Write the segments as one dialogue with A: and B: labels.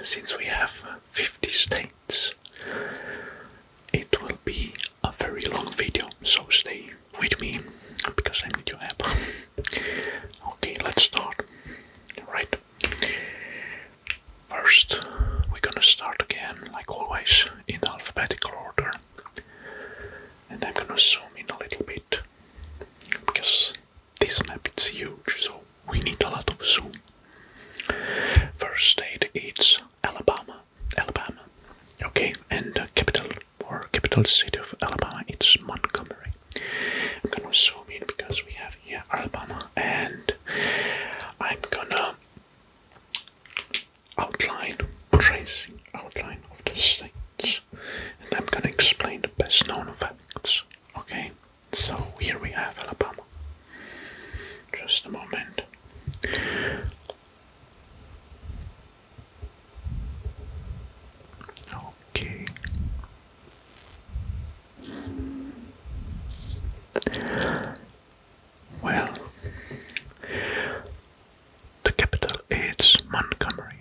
A: since we have 50 states, it will be a very long video, so stay with me because I need your help. Okay, let's start. Right. First, we're gonna start again, like always, in alphabetical order. And I'm gonna zoom in a little bit because this map is huge, so we need a lot of zoom. First state is Alabama. Okay, and the capital city of Alabama, it's Montgomery. I'm gonna zoom in because we have here Alabama, and I'm gonna tracing outline of the states, and I'm gonna explain the best known facts. Okay, so here we have Alabama. Just a moment. Okay. Well, the capital is Montgomery.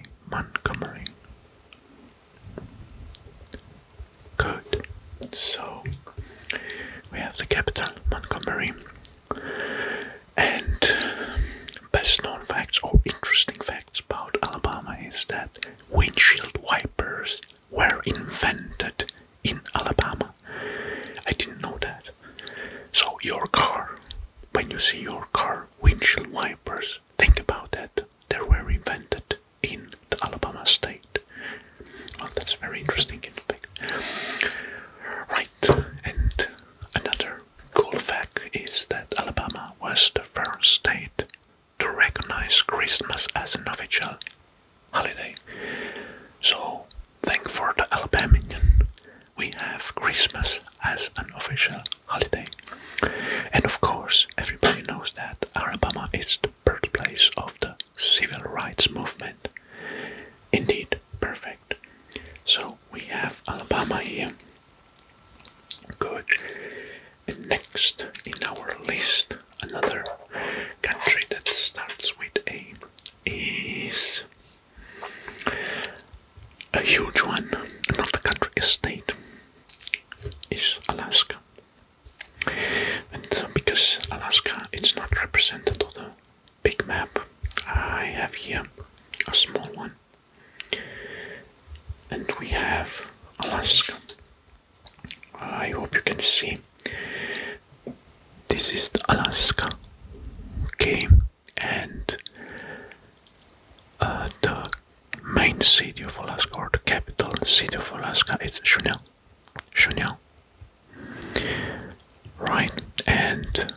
A: Good. So we have the capital, Montgomery, and best known facts or interesting facts about Alabama is that windshield wipers were invented in Alabama. I didn't know that. So your car, when you see your car windshield wipers, think about that. They were invented in the Alabama state. Well, that's very interesting fact. Right, and another cool fact is that Alabama was the first state to recognize Christmas as an official holiday. So, thank for the Alabamian, we have Christmas as an official holiday. And of course, everybody knows that Alabama is the birthplace of the civil rights movement. Indeed, perfect. So we have Alabama here. Good. And next in our list, another country that starts with A is a huge one, not a country, a state, is Alaska. And because Alaska is not represented on the big map, I have here a small one. And we have Alaska. I hope you can see. This is the Alaska. Okay, and the main city of Alaska, or the capital city of Alaska, is Juneau. Right, and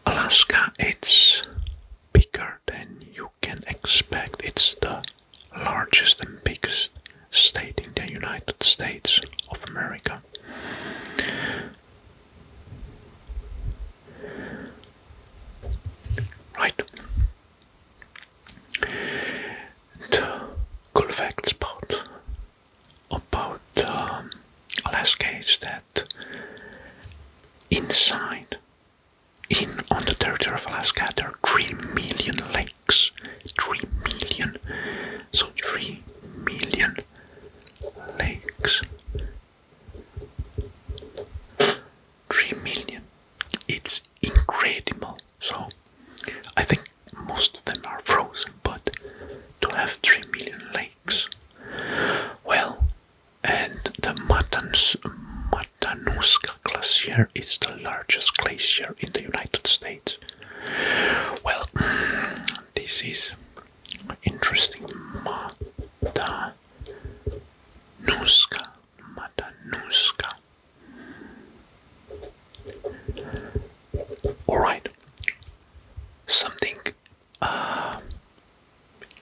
A: Alaska, it's bigger than you can expect. It's the largest and biggest state in the United States of America. Right. The cool fact about Alaska is that on the territory of Alaska, there are 3 million lakes. 3 million. So 3 million lakes. 3 million. It's incredible. So I think most of them are frozen, but to have 3 million lakes. Well, and the Matanuska Glacier is the largest glacier in the United States. Well, this is interesting. Matanuska. Alright. Something,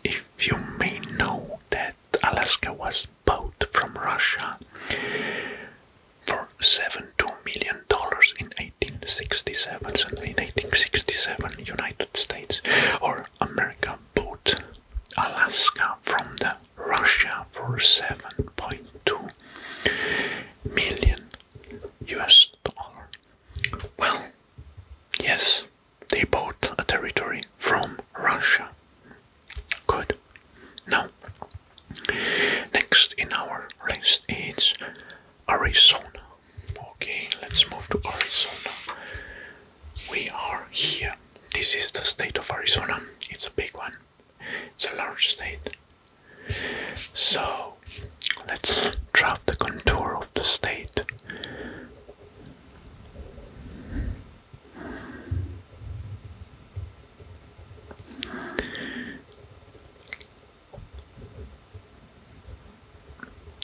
A: if you may know that Alaska was bought from Russia for $72 million in 1867. So in 1867, United States or America bought Alaska from the Russia for 7.2 million US dollar. Well, yes, they bought a territory from Russia. Good. Now, Arizona. Okay, let's move to Arizona. We are here. This is the state of Arizona. It's a big one. It's a large state. So, let's draw the contour of the state.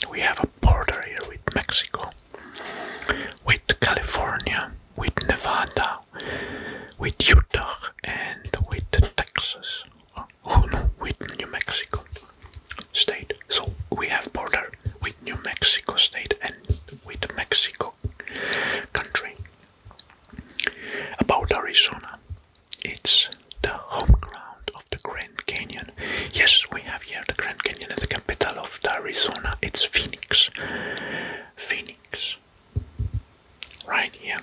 A: We have a border here with Mexico, with California, with Nevada, with Utah, and with Texas. Oh no, with New Mexico state. So we have border with New Mexico state and with Mexico country. About Arizona, it's the home ground of the Grand Canyon. Yes, we have here the Grand Canyon as the capital of the Arizona. It's Phoenix. Phoenix. Right here.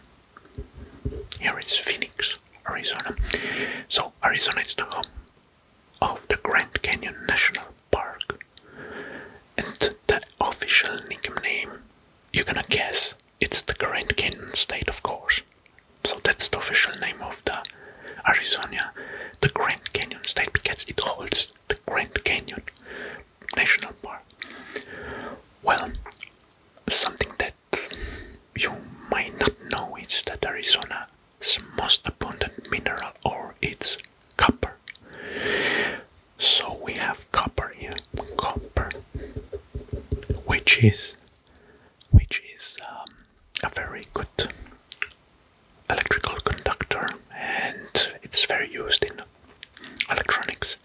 A: Here it's Phoenix, Arizona. So Arizona is the home of the Grand Canyon National Park. And the official nickname, you're gonna guess, it's the Grand Canyon State, of course. So that's the official name of the Arizona, the Grand Canyon State, because it holds the Grand Canyon National Park. Well, something that you might not know is that Arizona's most abundant mineral ore is copper. So we have copper here, copper, which is a very good electrical conductor, and it's very used in electronics.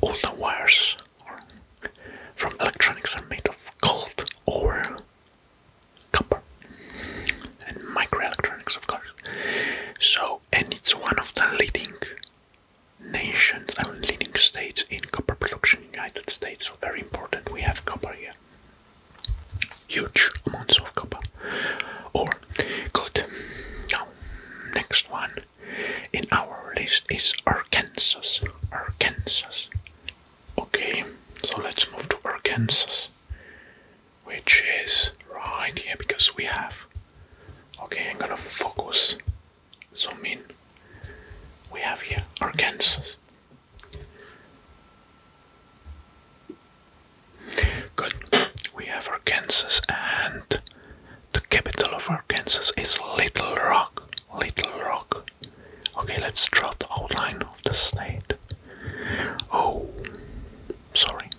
A: All the wires from electronics are made of gold or copper, and microelectronics, of course. So, and it's one of the leading nations and leading states in copper production in the United States. So very important. We have copper here. Huge amounts of copper. Or good. Now, next one in our list is Arkansas. Arkansas. Okay, so let's move to Arkansas, which is right here because we have. Okay, I'm gonna focus. Zoom in. We have here Arkansas. Good. We have Arkansas, and the capital of Arkansas is Little Rock. Little Rock. Okay, let's draw the outline of the state. Oh, sorry.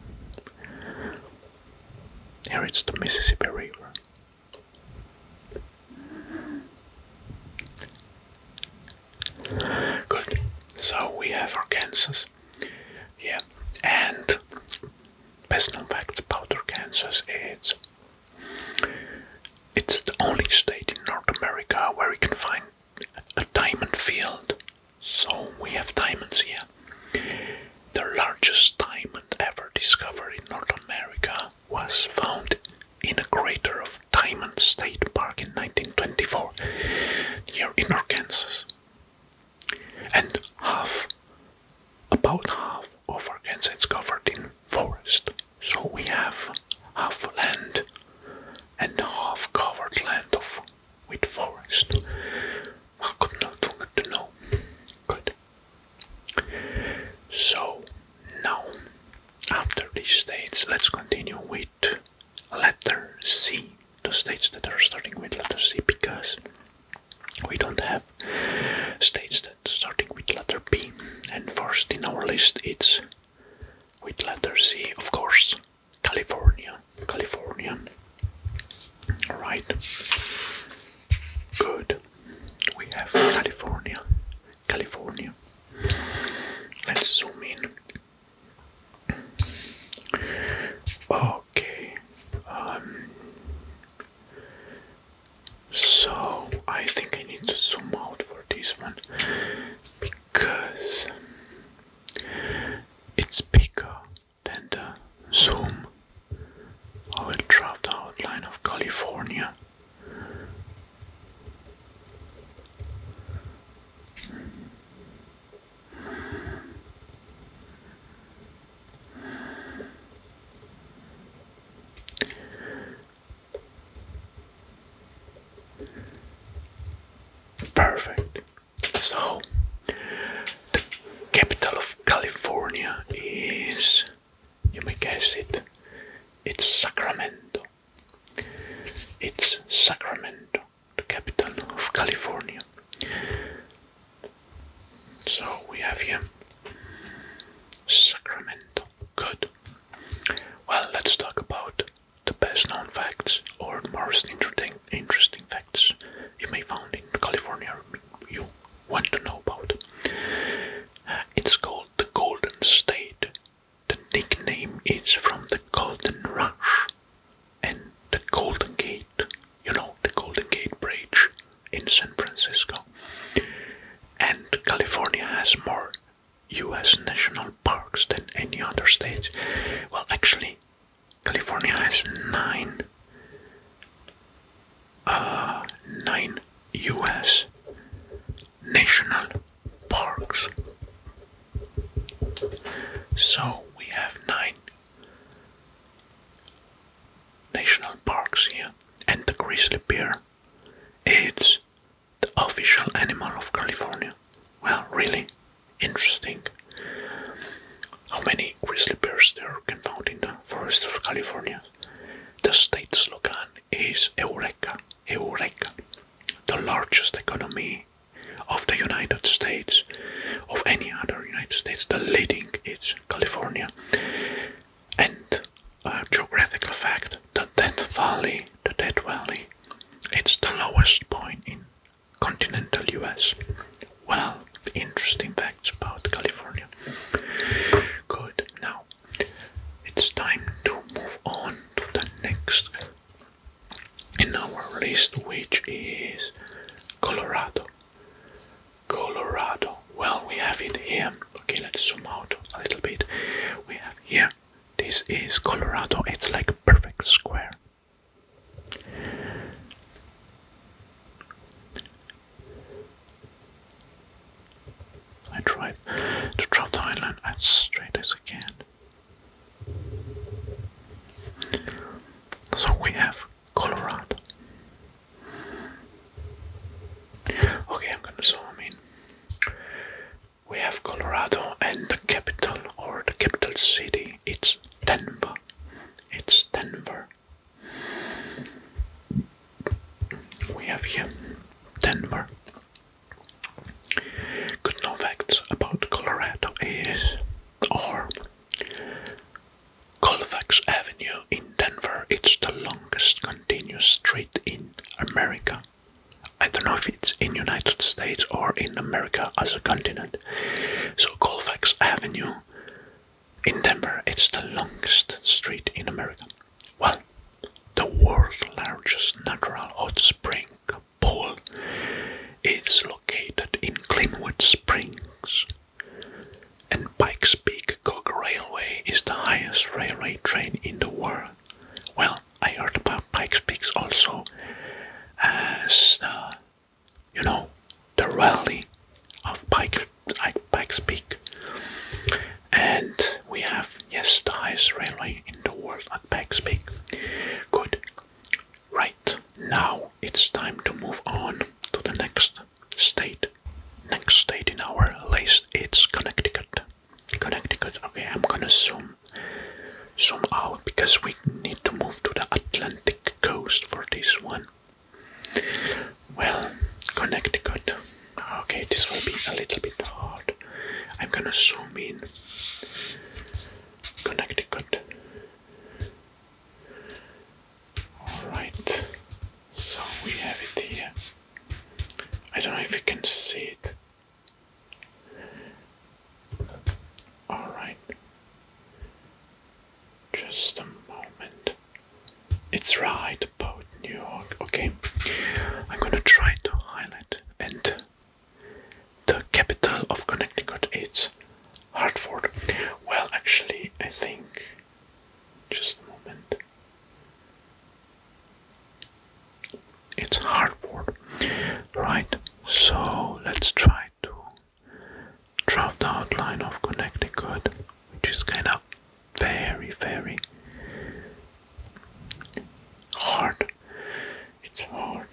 A: Here it's the Mississippi River. Good. So we have Arkansas. Yeah. And best known facts about Arkansas is it's the only state in North America where you can find a diamond field. So we have diamonds here. The largest diamond ever discovered in North America was found in a crater of Diamond State Park in 1924, here in Arkansas. And about half of Arkansas is covered in forest. So we have half land and half covered land with forest. Good to know. Good. So now, after these states, let's continue with letter C. The states that are starting with letter C, because we don't have states that starting with letter B. And first in our list it's with letter C, of course, California. California. Alright. Good. We have California. California. Let's zoom in. Okay. So I think I need to zoom out for this one because So, the capital of California is, you may guess it, it's Sacramento. It's Sacramento, the capital of California. So we have here Sacramento. Good. Well, let's talk about the best known facts or most interesting facts you may find in California you want to know about. It's called the Golden State. The nickname is from the Golden Rush and the Golden Gate. You know, the Golden Gate Bridge in San Francisco. And California has more US national parks than any other state. Well, actually, California has nine US national parks. So we have 9 national parks here, and the grizzly bear, it's the official animal of California. Well, really interesting. How many grizzly bears there can found in the forests of California? The state slogan is Eureka, Eureka. The largest economy of the United States, of any other United States, the leading is California. And a geographical fact, the Death Valley, it's the lowest point in continental US. Well, interesting facts about California. Good, now it's time to move on to the next in our list, which is Colorado. Colorado, well, we have it here. Okay, let's zoom out a little bit. We have here, this is Colorado. It's like a perfect square. I tried to draw the island as straight as I can. So we have Colorado. Okay, I'm gonna zoom in. We have Colorado, and the capital, or the capital city, it's Denver. It's Denver. We have here Denver. Good known facts about Colorado is, or Colfax Avenue in Denver, it's the longest continuous street in America. I don't know if it's in United States or in America as a continent. So Colfax Avenue in Denver, it's the longest street in America. Well, the world's largest natural hot spring pool is located in Glenwood Springs. And Pikes Peak Cog Railway is the highest railway train in the world. Well, I heard about Pikes Peak also as the, you know, the rally of Pikes Peak. And we have, yes, the highest railway in the world at Pikes Peak. Good. Right, now it's time to move on to the next state. Next state in our list, it's Connecticut. Connecticut, okay, I'm gonna zoom out because we need to move to the Atlantic coast for this one. Well, Connecticut. Okay, this will be a little bit hard. I'm gonna zoom in. Connecticut. Alright. So we have it here. I don't know if you can see it. Alright. Just a moment. It's right about New York. Okay. I'm gonna try to highlight, and the capital of Connecticut is Hartford. Well, actually, I think, just a moment, it's Hartford, right? So let's try to draw the outline of Connecticut, which is kind of very, very hard. It's hard.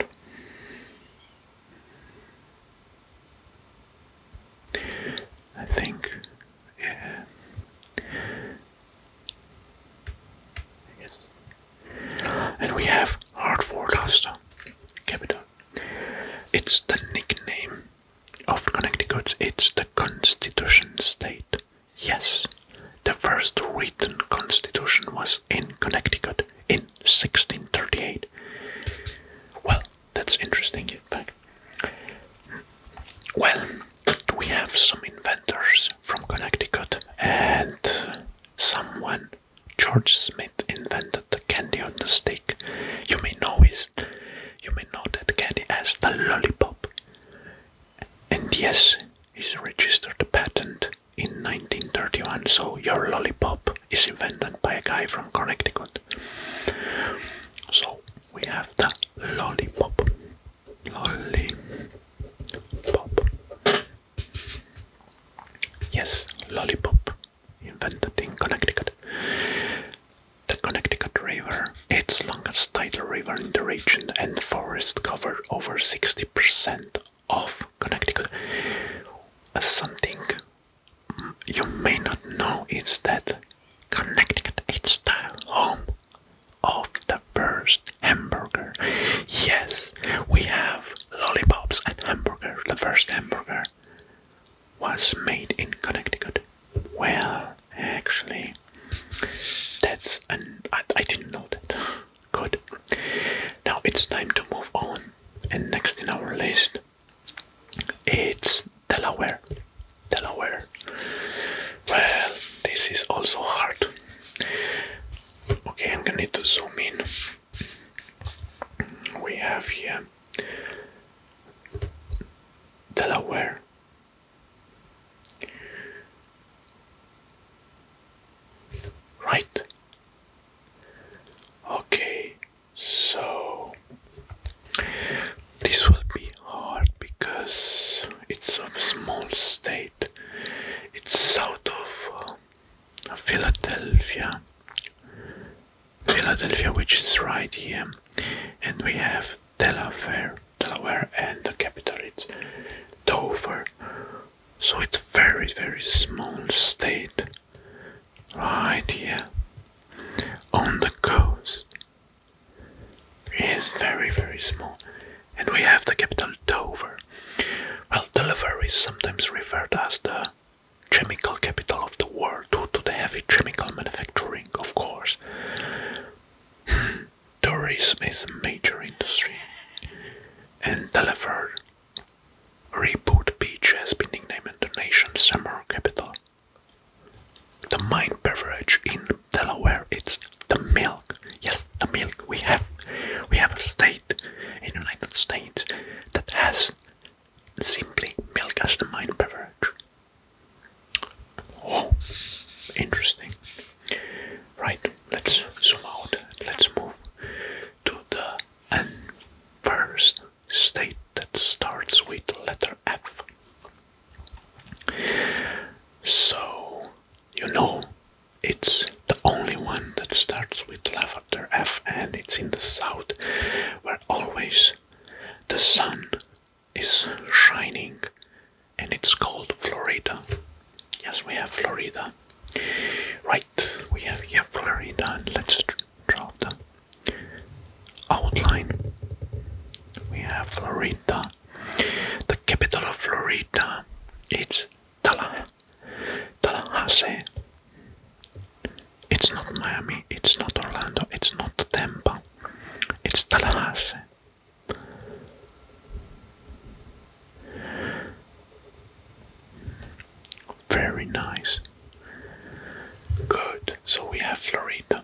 A: it's the nickname of Connecticut. It's the Constitution State. Yes, the first written constitution was in Connecticut in 1638. Well, that's interesting, in fact. Well, we have some inventors from Connecticut, and someone, George Smith, invented the candy on the stick. You may know that candy as the lollipop. And yes, he's registered the patent in 1931, so your lollipop is invented by a guy from Connecticut. So we have the lollipop. Yes, lollipop, invented in Connecticut. The Connecticut River, its longest tidal river in the region, and forest cover over 60% of Connecticut. Something you may not know is that Connecticut is the home of the first hamburger. Yes, we have lollipops and hamburger. The first hamburger was made in Connecticut. Well, actually, I didn't know that. Good. Now it's time to move on. And next in our list, it's Delaware. Delaware. Well, this is also hard. Okay, I'm gonna need to zoom in. We have here Delaware. Right. Okay, so this will be hard because it's a small state. It's south of Philadelphia. Philadelphia, which is right here, and we have Delaware, and the capital is Dover. So it's very, very small state. Right here on the coast. It is very, very small. And we have the capital Dover. Well, Delaware is sometimes referred as the chemical capital of the world due to the heavy chemical manufacturing, of course. Tourism is a major industry. And Delaware Reboot Beach has been nicknamed the nation's summer capital. The main beverage in Delaware, it's the milk. Yes, the milk. We have a state in the United States that has simply milk as the main beverage. Oh, interesting. Right, let's zoom out. Let's move to the first state that starts with the letter F. So, you know, it's the only one that starts with letter F, and it's in the south, where always the sun is shining, and it's called Florida. Yes, we have Florida. Right, we have here Florida, and let's draw the outline. We have Florida. The capital of Florida, it's Tallahassee. It's not Miami, it's not Orlando, it's not Tampa, it's Tallahassee. Very nice. Good, so we have Florida.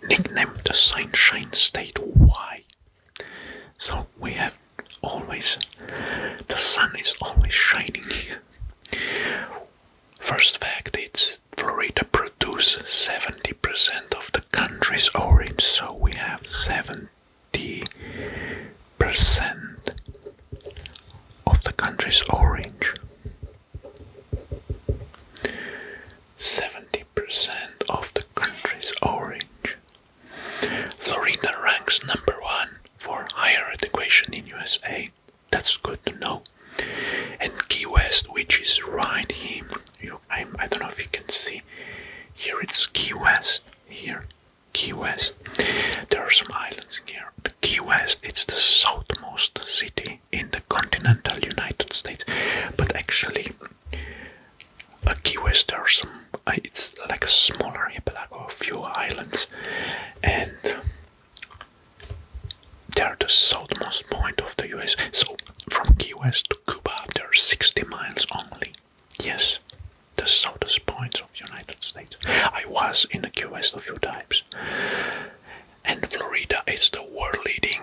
A: Nicknamed the Sunshine State. Why? So we have always, the sun is always shining here. First fact, it's Florida produces 70% of the country's orange, so we have 70% of the country's orange. 70% of the country's orange. Florida ranks #1 for higher education in USA. That's good to know. And Key West, which is right here. I don't know if you can see. Here it's Key West. Here, Key West. There are some islands in here. The Key West, it's the southmost city in the continental United States. But actually, Key West, there are some, it's like a smaller archipelago, a few islands. And they're the southmost point of the US. So from Key West to Cuba, there are 60 miles only. Yes, the southest points of the United States. I was in the Key West a few times. And Florida is the world leading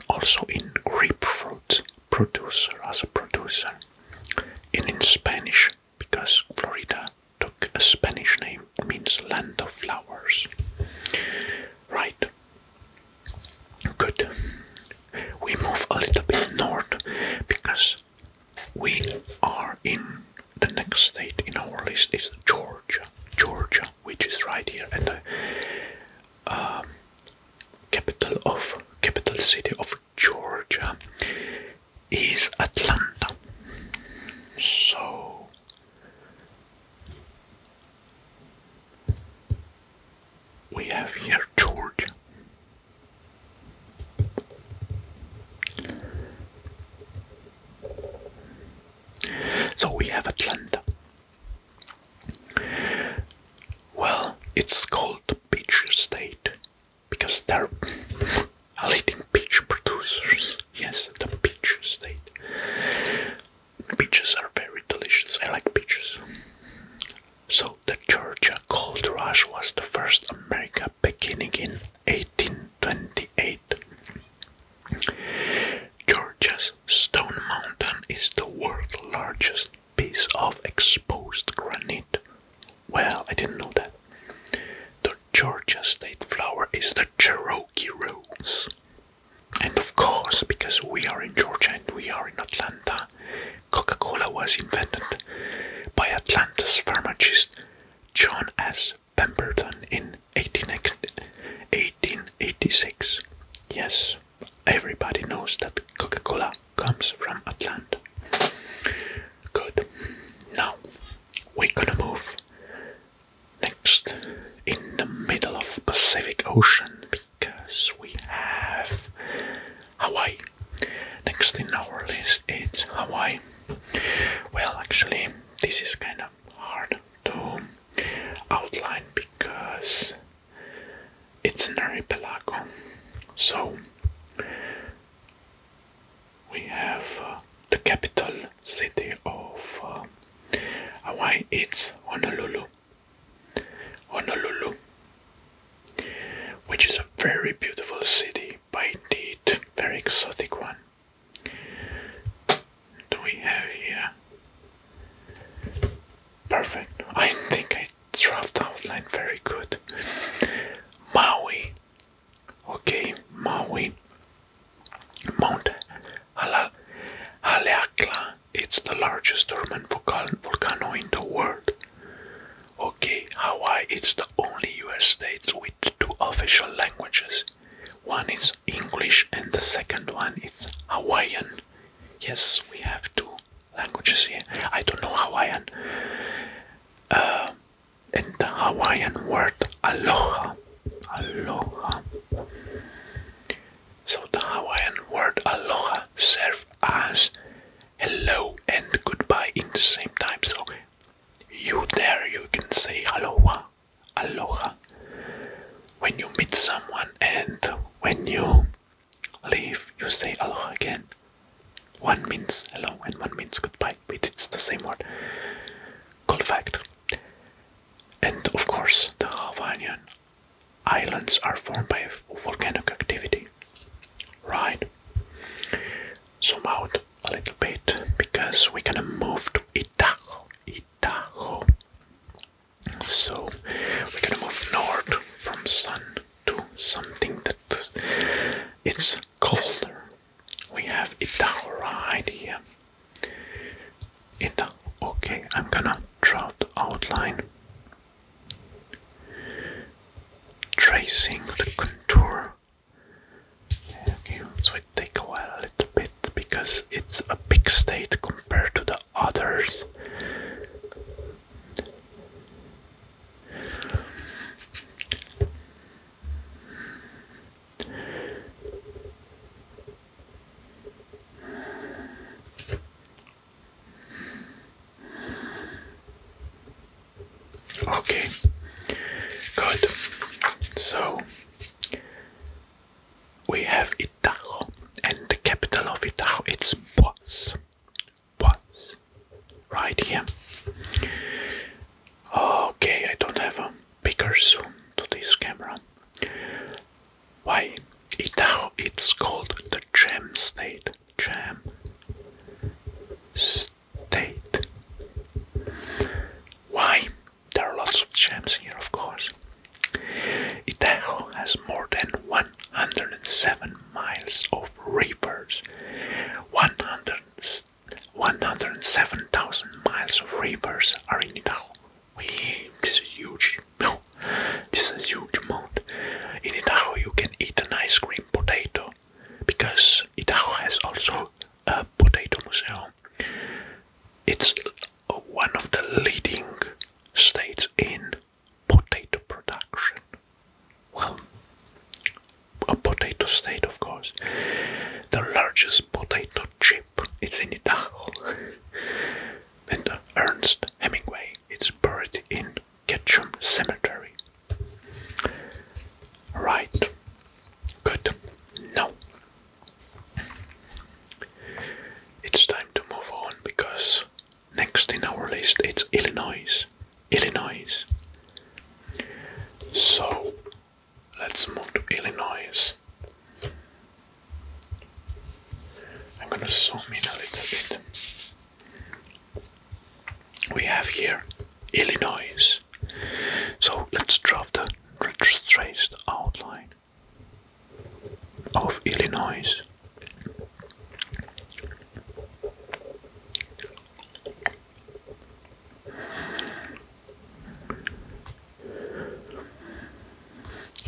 A: also in grapefruit producer, as a producer. In Spanish, because Florida took a Spanish name, it means land of flowers. Right. Good. We move a little bit north because we are in the next state in our list is Georgia. Georgia, which is right here, and the capital city of Georgia is Atlanta. So we have here Georgia. So we have Atlanta. Well, it's called the Peach State because they're leading peach producers. Yes, the Peach State. Peaches are very delicious. I like peaches. So the Georgia Gold Rush was the first America beginning in 1828. Georgia's Stone Mountain is the world's largest piece of exposed granite. Well, I didn't know that. The Georgia state flower is the Cherokee Rose. And of course, because we are in Georgia and we are in Atlanta, Coca-Cola was invented by Atlanta's pharmacist John S. Pemberton in 1886. Yes, everybody knows that Coca-Cola comes from Atlanta. Good. Now, we're gonna move next in the middle of Pacific Ocean because we have Hawaii. Next in our list is Hawaii. Well, actually, this is kind of hard to outline because it's an archipelago. So we have the capital city of Hawaii. It's Honolulu. Honolulu, which is a very beautiful city, but indeed very exotic one. Do we have here? Perfect. I think I draft the outline very good. Maui. Okay, Maui. Mount Haleakala. It's the largest dormant volcano in the world. Okay, Hawaii, it's the only US state with two official languages. One is English and the second one is Hawaiian. Yes, we have two languages here. I don't know Hawaiian. And the Hawaiian word aloha. Aloha. So the Hawaiian word aloha serves as hello and goodbye in the same time. So you can say aloha, aloha when you meet someone, and when you leave, you say aloha again. One means hello and one means goodbye, but it's the same word. Cool fact. And of course, the Hawaiian Islands are formed by volcanic activity. Right. Zoom out a little bit because we're gonna move to Idaho. Idaho. So we're gonna move north from sun to something that it's colder. We have Idaho right here. Idaho. Okay, I'm gonna draw the outline, tracing the contour. Okay, so it take a while a little bit because it's a big state compared to the others. Okay, good. So we have Idaho, and the capital of Idaho it's Boise. Right here. Okay, I don't have a bigger zoom to this camera. Why? Idaho, it's called the Gem State. Gem State. Why? There are lots of gems here, of course. Idaho has more than 107 miles of rivers. 107,000 miles of rivers are in Idaho. This is huge. No, this is a huge amount. In Idaho, you can eat an ice cream potato because Idaho has also a potato museum. It's one of the leading states in potato production. Well, a potato state, of course. The largest potato chip is in Idaho. And Ernest Hemingway is buried in Ketchum Cemetery. Right. Good. Now, it's time to move on because next in our list it's Illinois. So, let's move to Illinois. I'm gonna zoom in a little bit. We have here Illinois. So let's draw the traced outline of Illinois.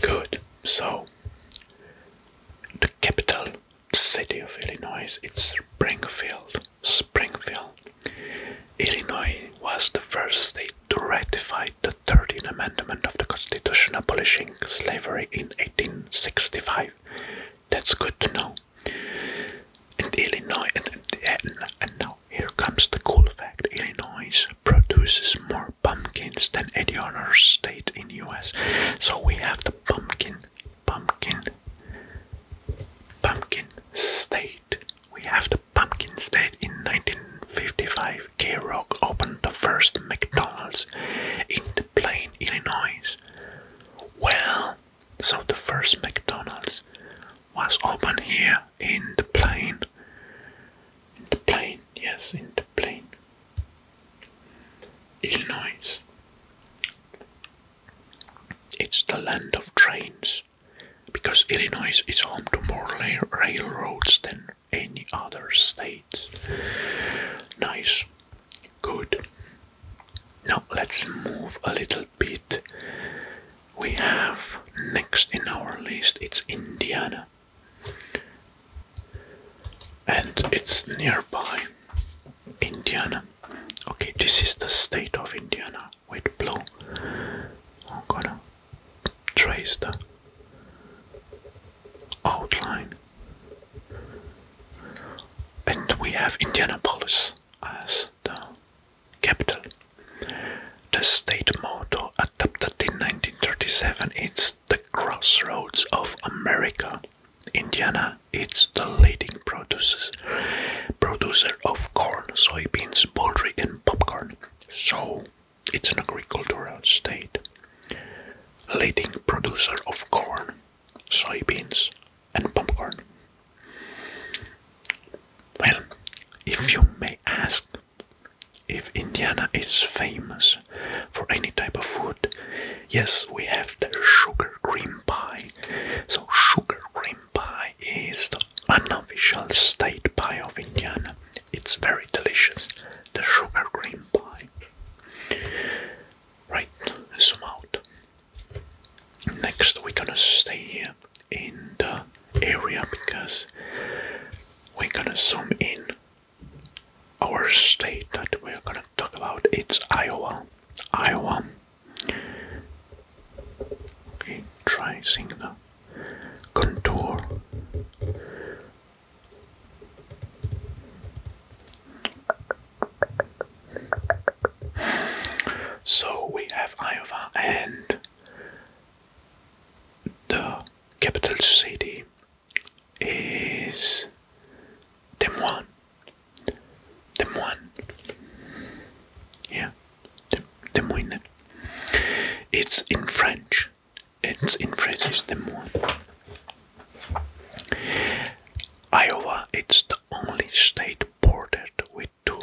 A: Good. So the capital city of Illinois it's Springfield. Illinois was the first state to ratify the 13th Amendment of the Constitution abolishing slavery in 1865. That's good to know. And Illinois, and now here comes the cool fact. Illinois produces more pumpkins than any other state in the US. So we have the pumpkin state. We have the pumpkin state in 1955. K-Rock opened the first McDonald's in the Plain, Illinois. Well, so the first McDonald's was opened here in the Plain. Yes, in the Plain, Illinois. It's the land of trains, because Illinois is home to more railroads than any other state. Nice. Good. Now let's move a little bit. We have next in our list, it's Indiana. And it's nearby. Indiana. Okay, this is the state of Indiana with blue. I'm gonna trace the outline. And we have Indianapolis as the capital. The state motto adopted in 1937 is the crossroads of America. Indiana is the leading producer of corn, soybeans, poultry and popcorn. So it's an agricultural state. Leading producer of corn, soybeans and popcorn. Well, if you may ask if Indiana is famous for any type of food, yes, we have the sugar cream pie. So sugar cream pie is the unofficial state pie of Indiana. It's very delicious, the sugar cream pie. Right, zoom out. Next we're gonna stay here in the area because we're gonna zoom in our state that we're gonna talk about. It's Iowa. Okay, tracing the contour. So we have Iowa. city is Des Moines. Des Moines. Yeah, Des Moines. It's in French. It's Des Moines. Iowa, it's the only state bordered with two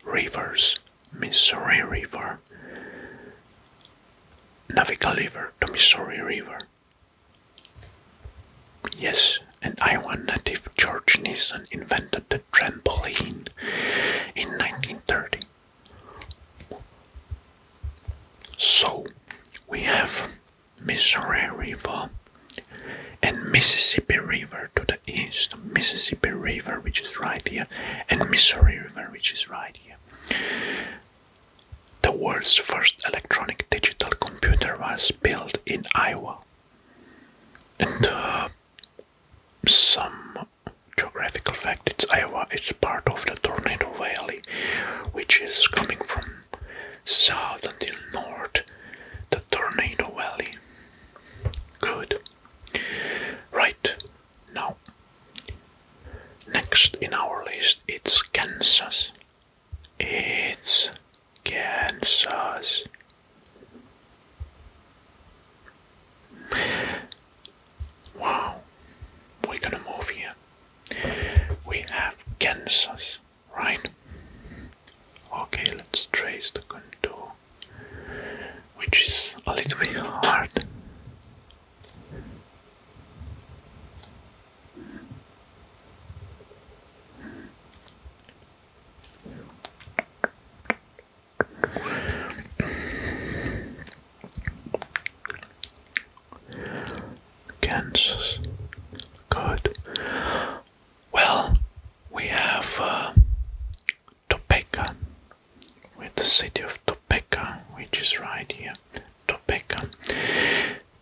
A: rivers, Missouri River, Navigable River, the Missouri River. Yes, an Iowa native George Nissan invented the trampoline in 1930. So, we have Missouri River and Mississippi River to the east, Mississippi River, which is right here, and Missouri River, which is right here. The world's first electronic digital computer was built in Iowa. And some geographical fact, it's Iowa, it's part of the Tornado Valley, which is coming from south until north, the Tornado Valley. Good. Right, now, next in our list, it's Kansas. It's Kansas. Wow, we're gonna move here. We have Kansas, right? Okay, let's trace the contour, which is a little bit hard. Kansas. Good. Well, we have Topeka, with the city of Topeka, which is right here. Topeka.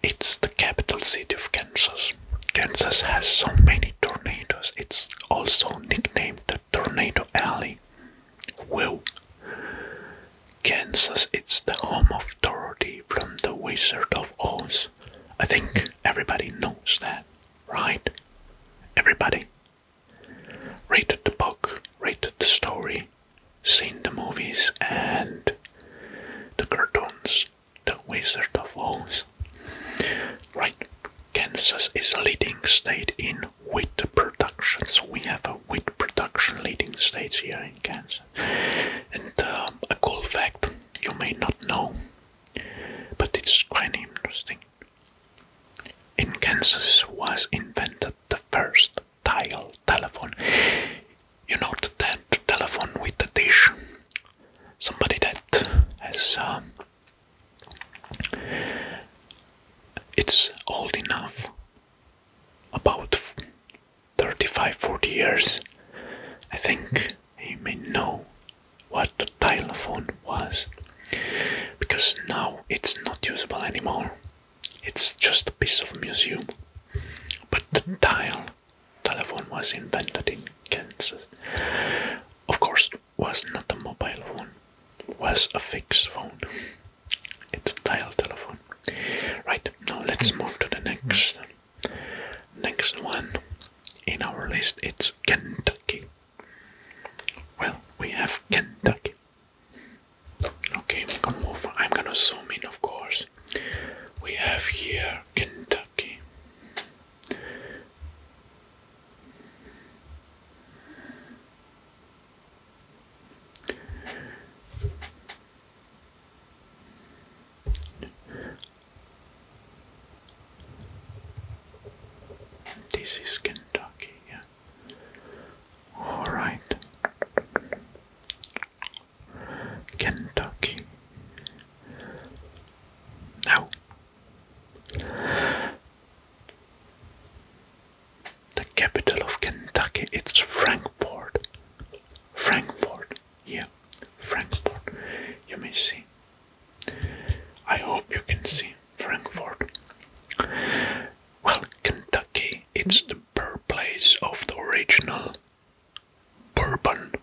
A: It's the capital city of Kansas. Kansas has so many tornadoes. It's also nicknamed the Tornado Alley. Whoa. Kansas, it's the home of Dorothy from the Wizard of Oz. I think everybody knows that, right? Everybody. Read the book, read the story, seen the movies and the cartoons, the Wizard of Oz. Right, Kansas is a leading state in wheat production, so we have a wheat production leading states here in Kansas. And a cool fact you may not know, but it's quite interesting. In Kansas was invented the first dial telephone. You know that telephone with the dish. Somebody that has it's old enough, about 35-40 years. I think he may know what the telephone was, because now it's not usable anymore. It's just a piece of museum. But the dial telephone was invented in Kansas. Of course, it was not a mobile phone. It was a fixed phone. It's a dial telephone. Right, now let's move to the next one in our list. It's Kentucky. Well, we have Kentucky. Okay, I'm gonna zoom in, of course. We have here Kentucky. This is Kentucky, yeah. Alright. Kentucky. Now, the capital of Kentucky, it's Frankfort. Frankfort, yeah, Frankfort. You may see. I hope you can see Frankfort. Well, Kentucky, it's the birthplace of the original bourbon.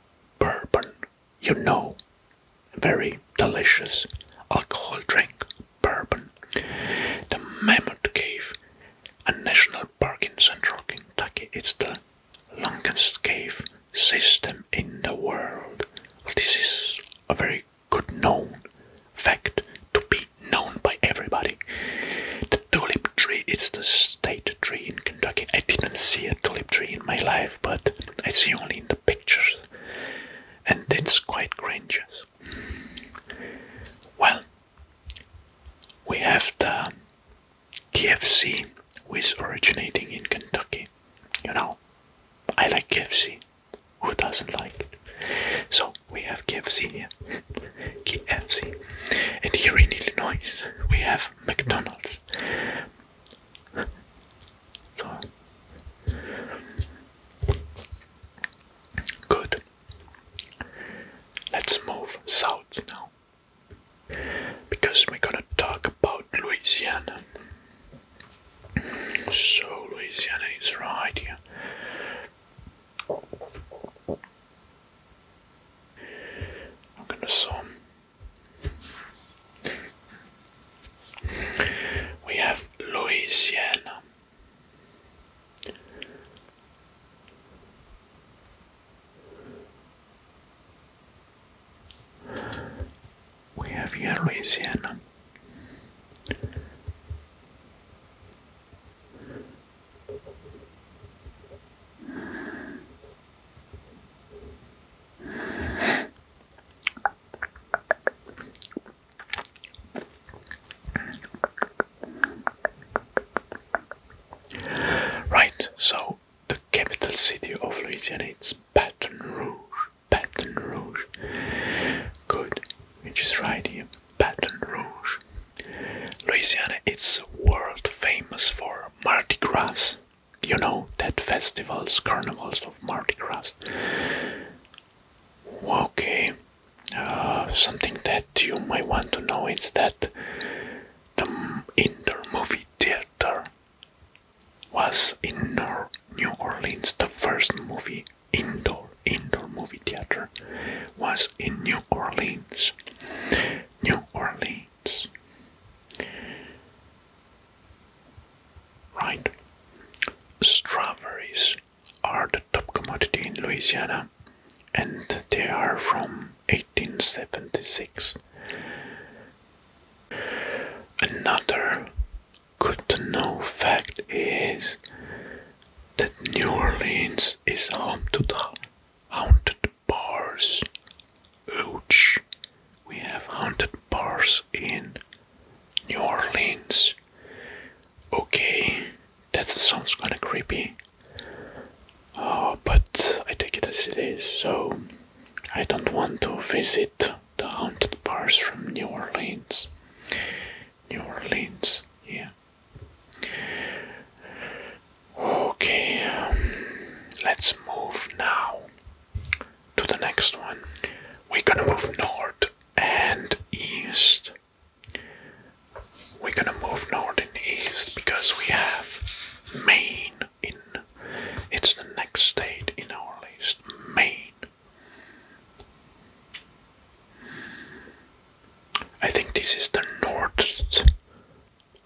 A: You know, very delicious alcohol drink, bourbon. The Mammoth Cave, a national country in my life, but I see only in the pictures, and it's quite grandiose. Well, we have the KFC, which is originating in Kentucky. You know, I like KFC. Who doesn't like it? So we have KFC here. KFC. And here in Illinois, we have McDonald's. So, good. Let's move south now, because we're gonna talk about Louisiana. So Louisiana is right here. I'm gonna zoom. We have Louisiana. We have here Louisiana. Right, so the capital city of Louisiana is Baton Rouge. Baton Rouge. Good, which is right here. Baton Rouge. Louisiana is world famous for Mardi Gras. You know, that festivals, carnivals of Mardi Gras. Okay, something that you might want to know is that the indoor movie theater was in New Orleans. The first movie indoor movie theater was in New Orleans. New Orleans. Right. Strawberries are the top commodity in Louisiana, and they are from 1876. Another good to know fact is that New Orleans is home to the haunted bars. Ouch. We have haunted bars in New Orleans. Okay, that sounds kinda creepy. But I take it as it is, so I don't want to visit the haunted bars from New Orleans. New Orleans, yeah. Okay, let's move now to the next one. We're gonna move north and east. We're gonna move north and east because we have Maine in. It's the next state in our list. Maine. I think this is the northest.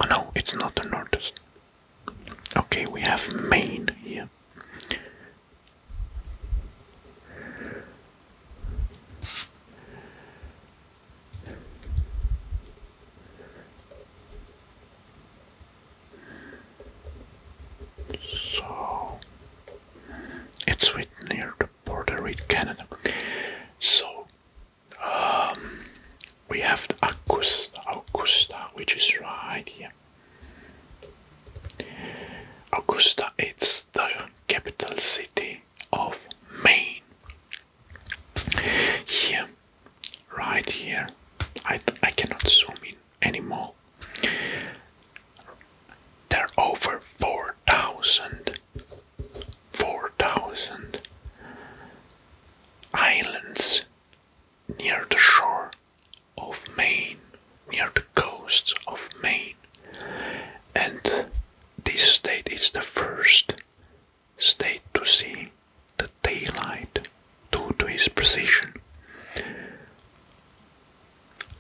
A: Oh no, it's not the northest. Okay, we have Maine here. So it's with near the border with Canada. So we have Augusta, which is right here. Augusta is the capital city of Maine. Here, right here, I cannot zoom in anymore. There are over 4,000 islands near the shore of Maine, near the coasts of Maine. And this state is the first state to see the daylight due to its precision.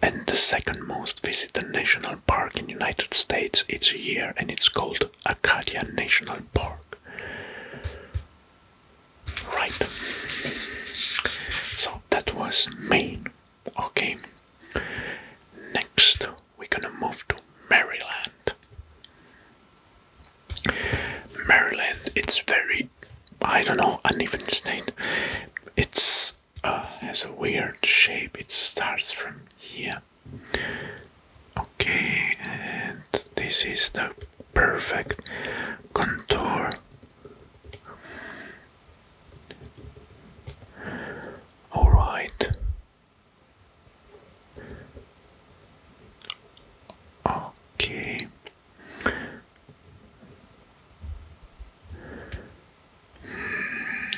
A: And the second most visited national park in the United States each year, and it's called Acadia National Park. Right. So that was Maine. Okay. Next, we're gonna move to Maryland. Maryland, it's very this is the perfect contour. Alright. Okay.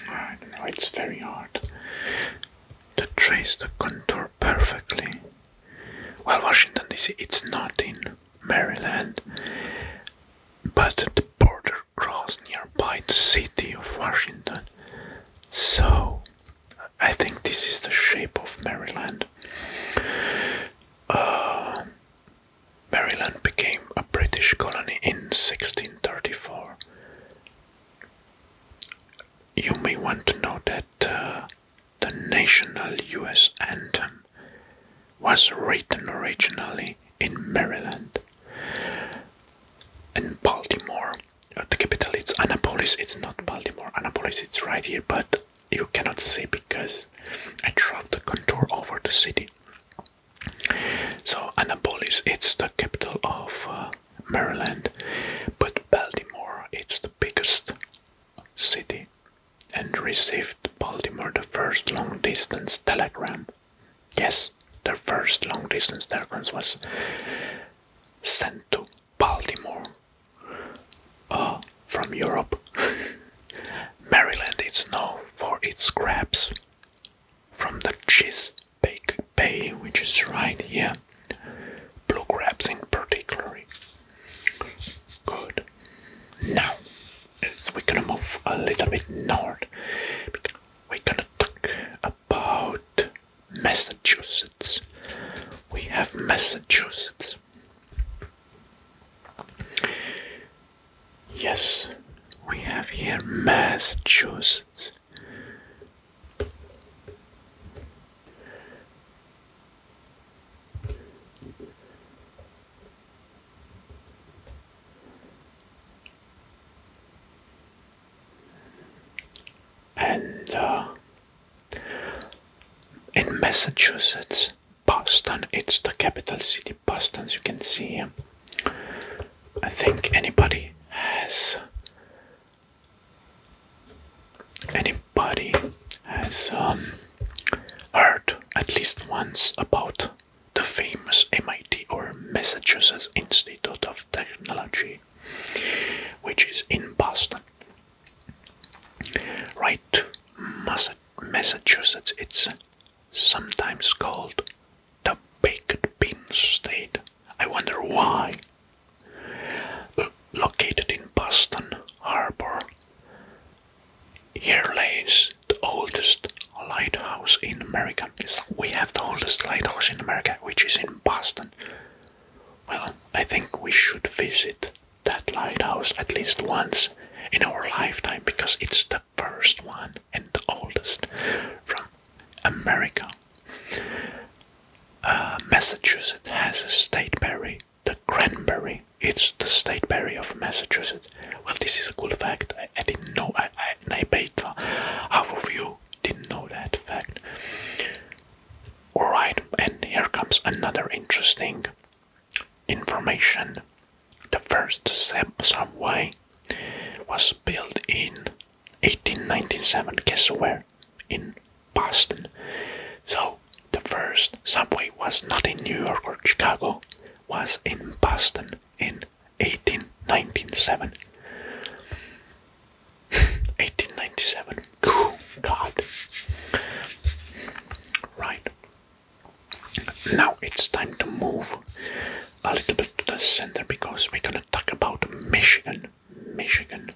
A: I don't know, it's very hard to trace the contour perfectly. Well, Washington DC, it's not in Maryland, but the border crosses nearby the city of Washington. So, I think this is the shape of Maryland. Maryland became a British colony in 1634. You may want to know that the national US anthem was written originally in Maryland. And Baltimore, the capital, it's Annapolis. It's not Baltimore. Annapolis, it's right here, but you cannot see because I dropped the contour over the city. So Annapolis, it's the capital of Maryland, but Baltimore, it's the biggest city, and received Baltimore the first long-distance telegram. Yes, the first long-distance telegram was sent to Baltimore from Europe. Maryland is known for its crabs from the Chesapeake Bay, which is right here. Blue crabs in particular. Good. Now, we're gonna move a little bit north. We're gonna talk about Massachusetts. We have Massachusetts. Yes, we have here Massachusetts. And in Massachusetts, Boston, it's the capital city, Boston, as you can see here. I think anybody has heard at least once about the famous MIT, or Massachusetts Institute of Technology, which is in Boston. Right, Massachusetts, it's sometimes called the baked bean state. I wonder why. Located in Boston Harbor, here lays the oldest lighthouse in America. We have the oldest lighthouse in America, which is in Boston. Well, I think we should visit that lighthouse at least once in our lifetime, because it's the first one and the oldest from America. Massachusetts has a state berry, the cranberry. It's the state berry of Massachusetts. Well, this is a cool fact. I didn't know. I bet half of you didn't know that fact. Alright, and here comes another interesting information. The first subway was built in 1897. Guess where? In Boston. So the first subway was not in New York or Chicago, was in Boston in 1897. 1897. Cool. God. Right. Now it's time to move a little bit to the center, because we're gonna talk about Michigan. Michigan.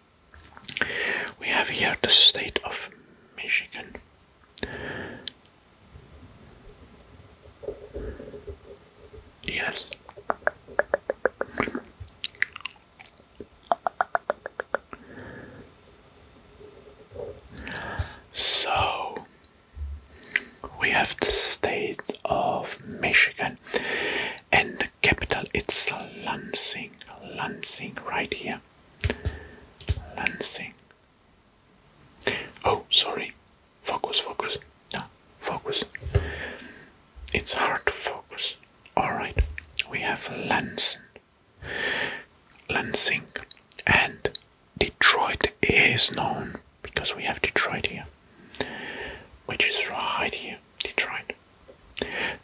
A: We have here the state of Michigan. Yes. So we have the state of Michigan, and the capital, it's Lansing. Lansing, right here. Lansing. Oh, sorry. Focus. No, focus. It's hard to focus. Alright, we have Lansing. Lansing, and Detroit is known because we have Detroit here, which is right here. Detroit.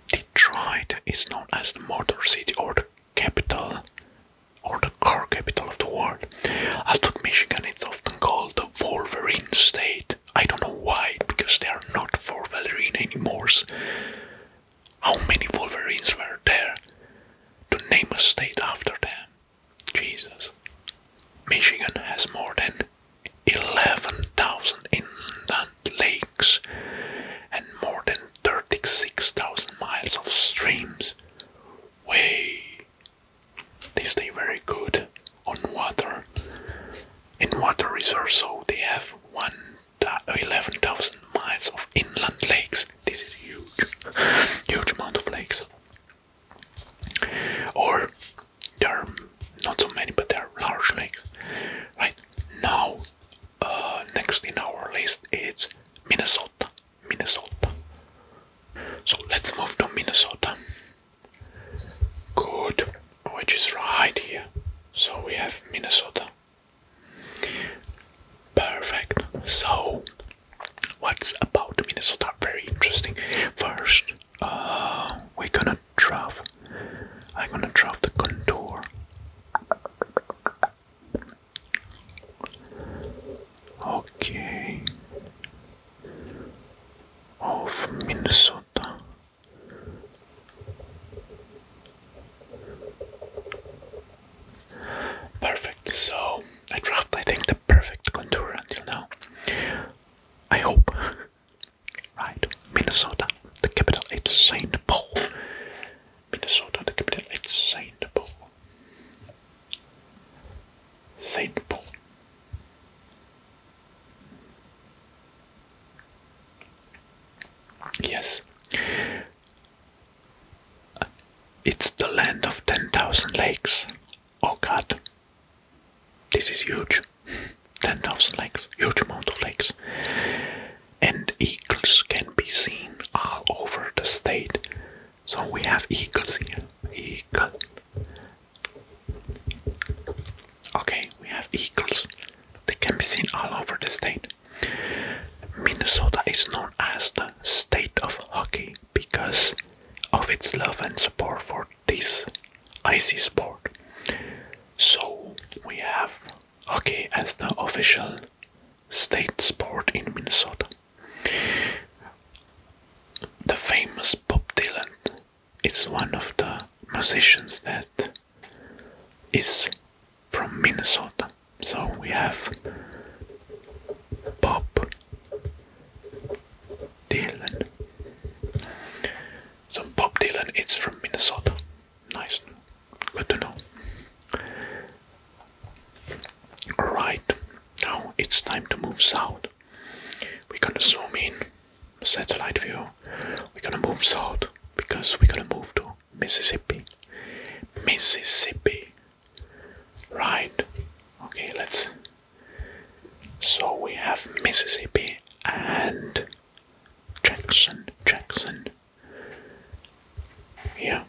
A: Detroit is known as the Motor City or the capital or the car capital of the world. Although Michigan is often called the Wolverine state. I don't know why, because they are not for Wolverine anymore. How many Wolverines were there to name a state after them? Jesus. Michigan has more than 11,000 inland lakes and more than 36,000 miles of streams. They stay very good on water. In water reserves, so they have 11,000 miles of inland lakes. This is huge. Huge amount of lakes. Or there are not so many, but there are large lakes. Right now, next in our list is Minnesota. So let's move to Minnesota. Good, which is right here. So we have Minnesota. Perfect. So, what's about Minnesota? Very interesting. First, we're gonna draw. I'm gonna draw the contour. Okay. Of Minnesota. Perfect. So I draft, I think, the perfect contour until now. I hope. Right. Minnesota, the capital, it's St. Paul. Minnesota, the capital, it's St. Paul. St. Paul. Yes. It's the land of 10,000 lakes. Oh God. This is huge. 10,000 lakes. Huge amount of lakes. And eagles can be seen all over the state. So we have eagles here. Eagle. Okay, we have eagles. They can be seen all over the state. Minnesota is known as the state of hockey because of its love and support for this icy sport. So we have hockey as the official state sport in Minnesota. The famous Bob Dylan is one of the musicians that is from Minnesota. So we have Bob Dylan. So Bob Dylan is from Minnesota. Nice. Good to know. Alright, now it's time to move south. We're gonna zoom in, satellite view. We're gonna move south because we're gonna move to Mississippi. Mississippi. Right. Okay, let's. So we have Mississippi and Jackson. Yeah,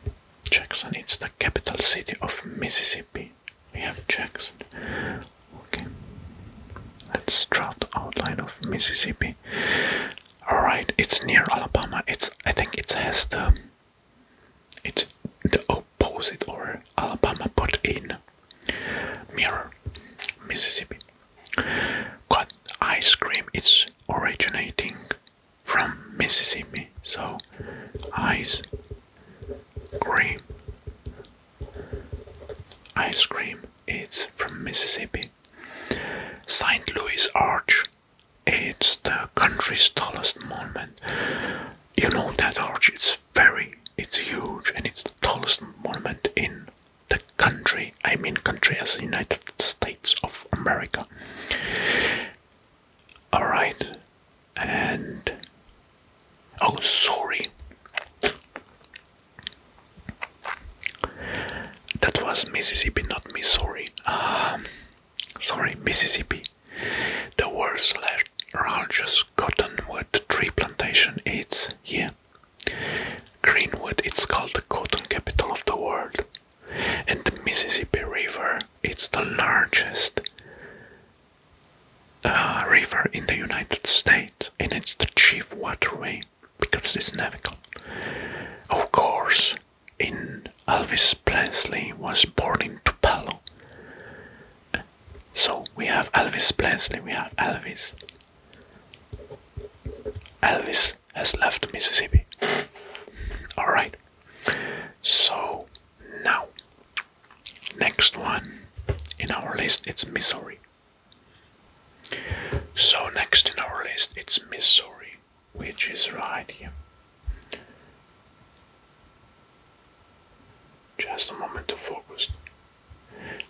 A: Jackson, it's the capital city of Mississippi. We have Jackson. Okay. Let's draw the outline of Mississippi. Alright, it's near Alabama. I think it has it's the opposite, or Alabama put in mirror. Mississippi. Got ice cream, it's originating from Mississippi. So ice cream, it's from Mississippi. St. Louis Arch, it's the country's tallest monument. You know that arch, it's huge, and it's the tallest monument in the country. I mean country as the United States of America. Alright, and oh sorry, that was Mississippi, not Missouri. Sorry, Mississippi. The world's largest cottonwood tree plantation, it's here. Greenwood, it's called the cotton capital of the world. And Mississippi River. It's the largest river in the United States, and it's the chief waterway because it's navigable. Of course, Elvis Presley was born in Tupelo. So we have Elvis Presley, we have Elvis. Elvis has left Mississippi. Alright. So now, next one in our list, it's Missouri. So next in our list, it's Missouri, which is right here. Just a moment to focus.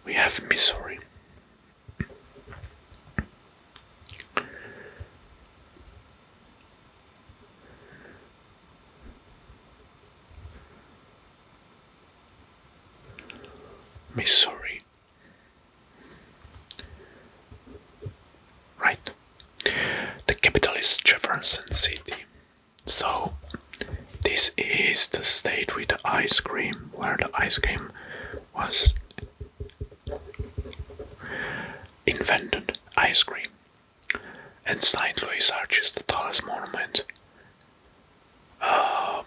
A: We have Missouri. Missouri. Right. The capital is Jefferson City. So this is the state with the ice cream, where the ice cream was invented. Ice cream. And St. Louis Arch is the tallest monument. A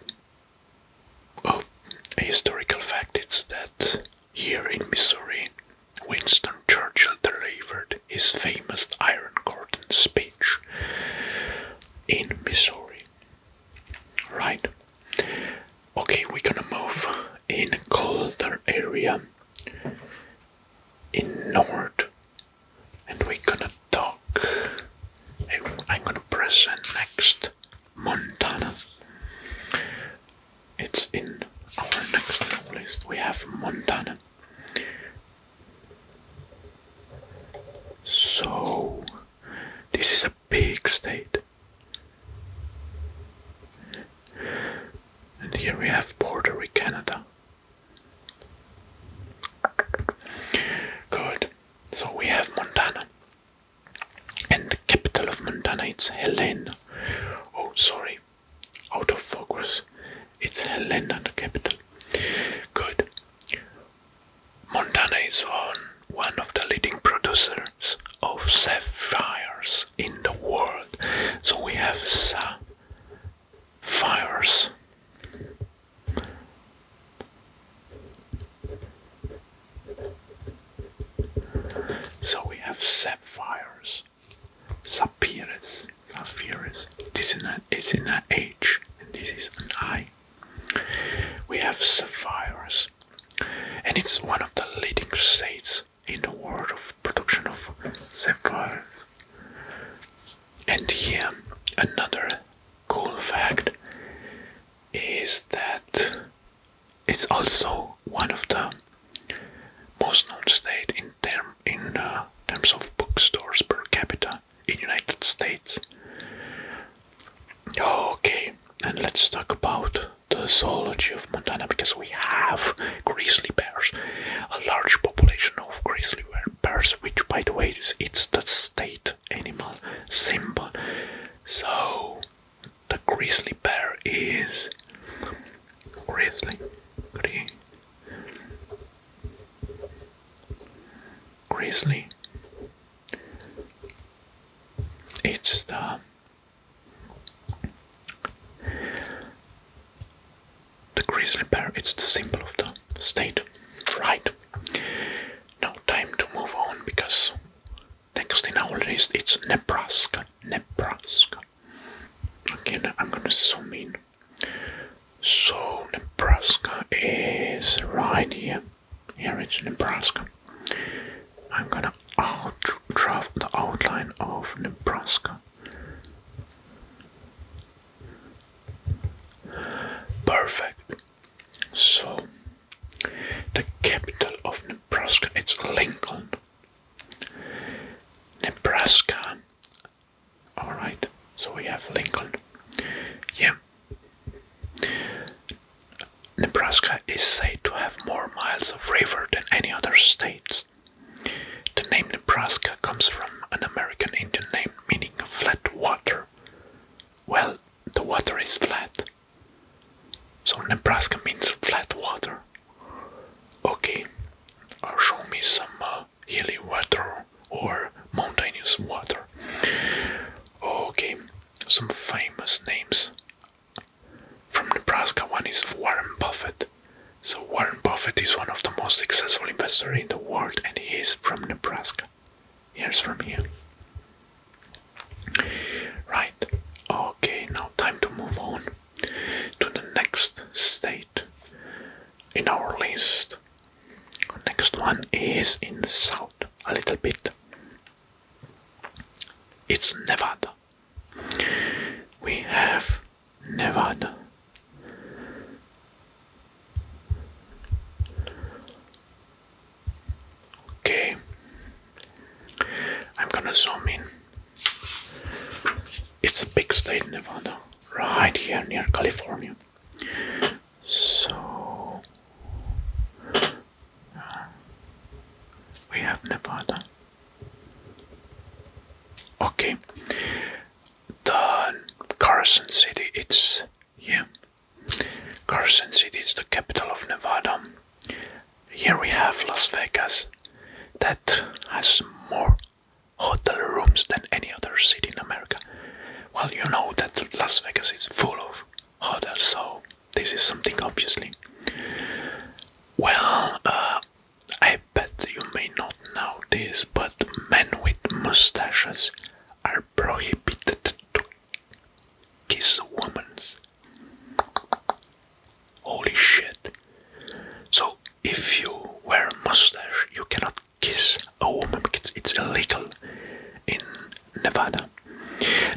A: historical fact is that here in Missouri, Winston Churchill delivered his famous Iron Curtain speech in Missouri. Right. Okay, we're gonna move in a colder area in north, and we're gonna talk. I'm gonna present next Montana. It's in our next list. We have Montana. So this is a big state. And here we have border with Canada. Good. So we have Montana. And the capital of Montana, it's Helena. Oh, sorry. Out of focus. It's Helena, the capital. Good. Montana is one of the leading producers of sapphires in the world. So we have sapphires. So we have sapphires. Sapphires. This is an H, and this is an I. We have sapphires, and it's one of the leading states in the world of production of sapphires. And here, another cool fact is that it's also one of the most known state in terms of bookstores per capita in United States. Okay, and let's talk about the zoology of Montana, because we have grizzly bears, a large population of grizzly bears, which, by the way, it's the state animal symbol. So the grizzly bear is grizzly. It's the grizzly bear. It's the symbol of the state. Right. Now time to move on, because next in our list it's Nebraska. Again, I'm gonna zoom in. So Nebraska is right here. Here it's Nebraska. I'm gonna draw the outline of Nebraska. Perfect. So the capital of Nebraska, it's Lincoln. Nebraska. Alright, so we have Lincoln. Yeah. Nebraska is said to have more miles of river than any other states. The name Nebraska comes from an American Indian name meaning flat water. Well, the water is flat. So Nebraska means flat water. Okay, history in the world, and he is from Nebraska. Here's from here. Right. Okay, now time to move on to the next state in our list. Next one is in the south a little bit. It's Nevada. We have Nevada. Okay. I'm gonna zoom in. It's a big state, Nevada, right here near California. So we have Nevada. Okay, the Carson City, it's here. Carson City is the capital of Nevada. Here we have Las Vegas, that has more hotel rooms than any other city in America. Well, you know that Las Vegas is full of hotels, so this is something obviously. Well, I bet you may not know this, but men with mustaches are prohibited to kiss women. Holy shit. So, if you wear a mustache, you cannot kiss a woman because it's illegal in Nevada.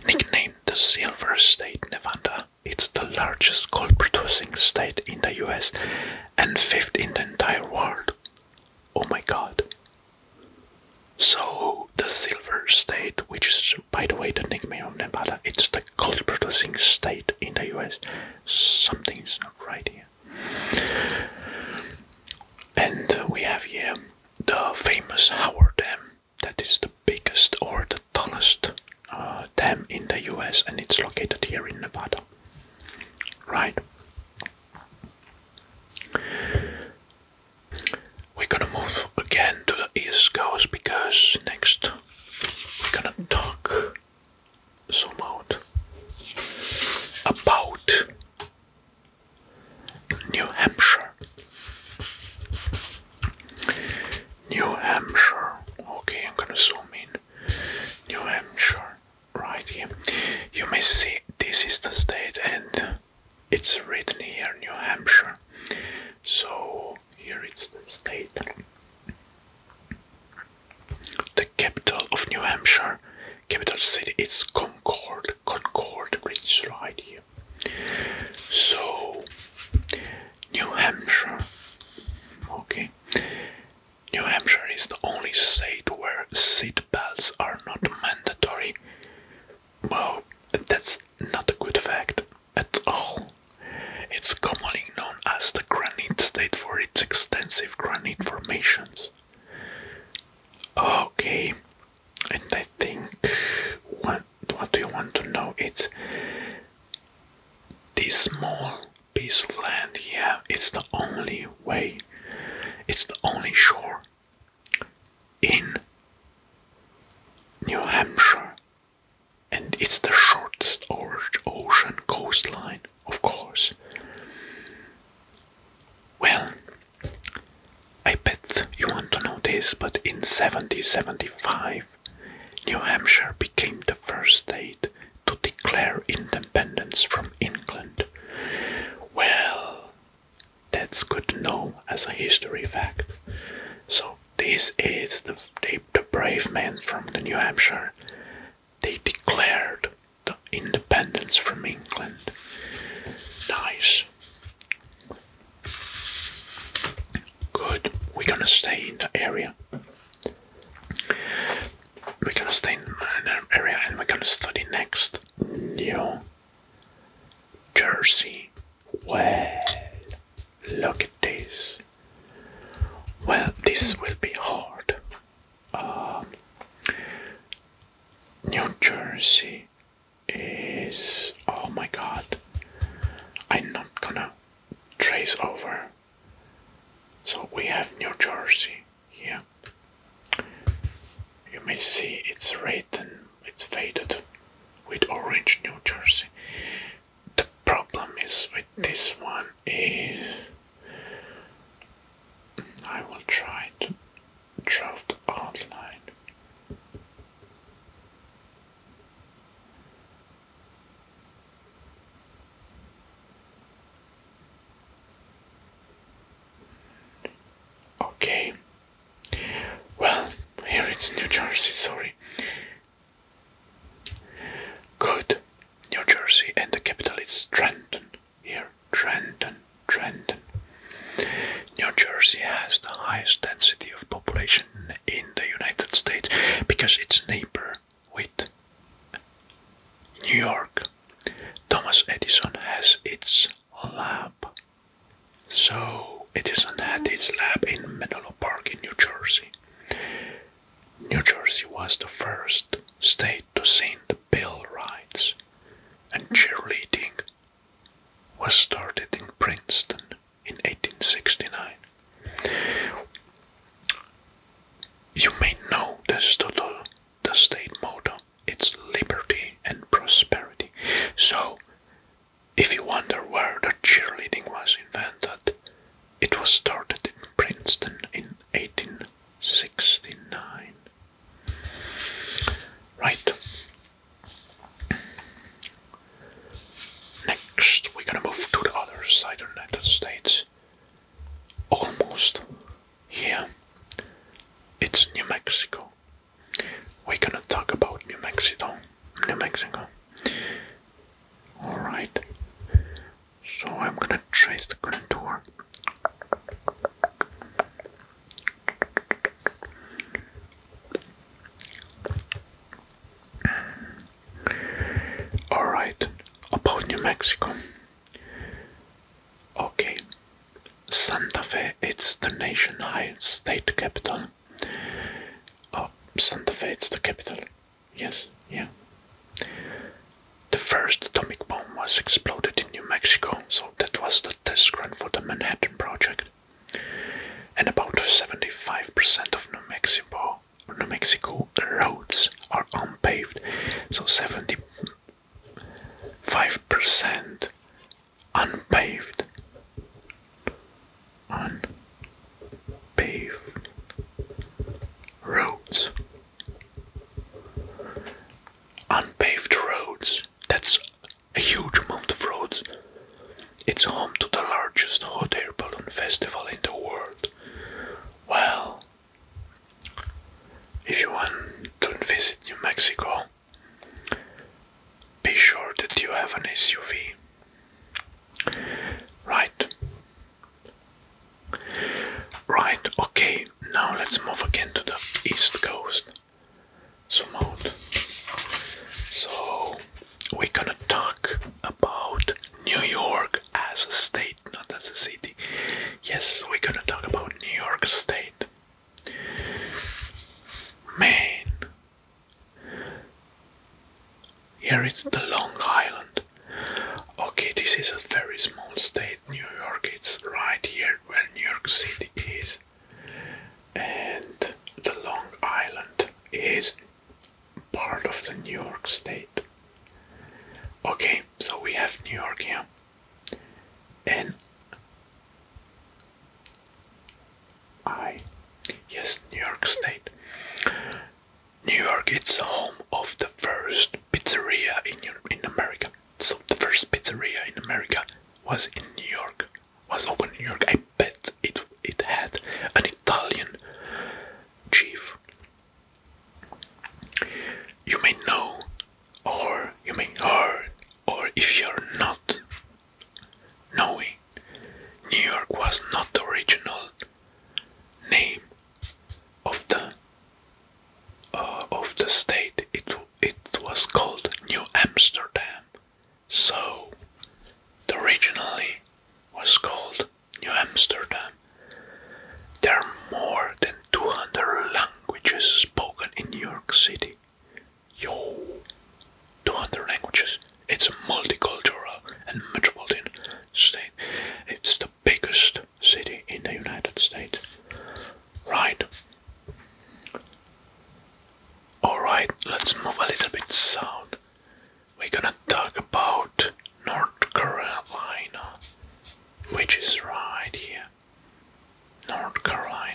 A: Nicknamed the Silver State, Nevada, it's the largest gold-producing state in the US and 5th in the entire world. Oh my god. So, the Silver State, which is, by the way, the nickname of Nevada, it's the gold-producing state in the US. Something is not right here. And we have here the famous Howard Dam. That is the biggest or the tallest dam in the US, and it's located here in Nevada. Right. We're gonna move again to the East Coast because next we're gonna talk about New Hampshire. New Hampshire. Okay, I'm gonna zoom in. New Hampshire, right here. You may see this is the state, and it's written here, New Hampshire. So here it's the state. The capital of New Hampshire, capital city, is Concord. Concord, it's right here. So New Hampshire. Okay. New Hampshire is the only state where seat belts are not mandatory. Well, that's not a good fact at all. It's commonly known as the Granite State for its extensive granite formations. Okay, and I think what do you want to know? It's this small piece of land here. It's the only way. It's the only shore in New Hampshire, and it's the shortest ocean coastline, of course. Well, I bet you want to know this, but in 1775, New Hampshire became the first state to declare independence from England. Well, that's good to know as a history fact. So this is the brave men from the New Hampshire. They declared the independence from England. Nice. Good. We're gonna stay in the area. We're gonna stay in an area, and we're gonna study next New Jersey. Well, look at this. Well, this will be hard. New Jersey is... oh my god. I'm not gonna trace over. So we have New Jersey here. You may see it's written, it's faded with orange, New Jersey. The problem is with this one is I will try to draw the outline. Okay. Well, here it's New Jersey, sorry. Good. New Jersey, and the capital is Trenton. Here, Trenton. New Jersey has the highest density of population in the United States because it's neighbor with New York. Thomas Edison has its lab. So Edison had its lab in Menlo Park in New Jersey. New Jersey was the first state to sign the Bill of Rights, and cheerleading was started in Princeton in 1869. You may know the state motto. It's liberty and prosperity. So, if you wonder where the cheerleading was invented, it was started in Princeton in 1869. Right. Next, we're gonna move to the other side of the United States. Almost here. It's New Mexico. We're gonna talk about New Mexico. Alright. So I'm gonna trace the contour. Alright, about New Mexico. Okay, Santa Fe, it's the nation's highest state capital. Santa Fe, it's the capital. Yes, yeah. The first atomic bomb was exploded in New Mexico, so that was the test ground for the Manhattan Project. And about 75% of New Mexico roads are unpaved, so 75% unpaved. Unpaved roads. Unpaved roads. That's a huge amount of roads. It's home to the largest hot air balloon festival in the world. Well, if you want to visit New Mexico, be sure that you have an SUV. Right. Right, okay, now let's move again to the East Coast. Zoom out. So, we're gonna talk about New York as a state, not as a city. Yes, we're gonna talk about New York State. Maine. Here is the Long Island. Okay, this is a very small state. New York, it's right here where New York City is. And the Long Island is part of the New York State. Okay, so we have New York here. And yes, New York State. New York, it's the home of the first pizzeria in America. So the first pizzeria in America was in New York. Was open in New York. I bet it had an Italian chief. You may know, or you may heard, or if you're not knowing, New York was not the original name of the state. It was called New Amsterdam. So, originally was called New Amsterdam. There are more than 200 languages spoken in New York City. 200 languages. It's a multicultural and metropolitan state. It's the biggest city in the United States. Right. Alright, let's move a little bit south. We're gonna talk about North Carolina, which is right here. North Carolina.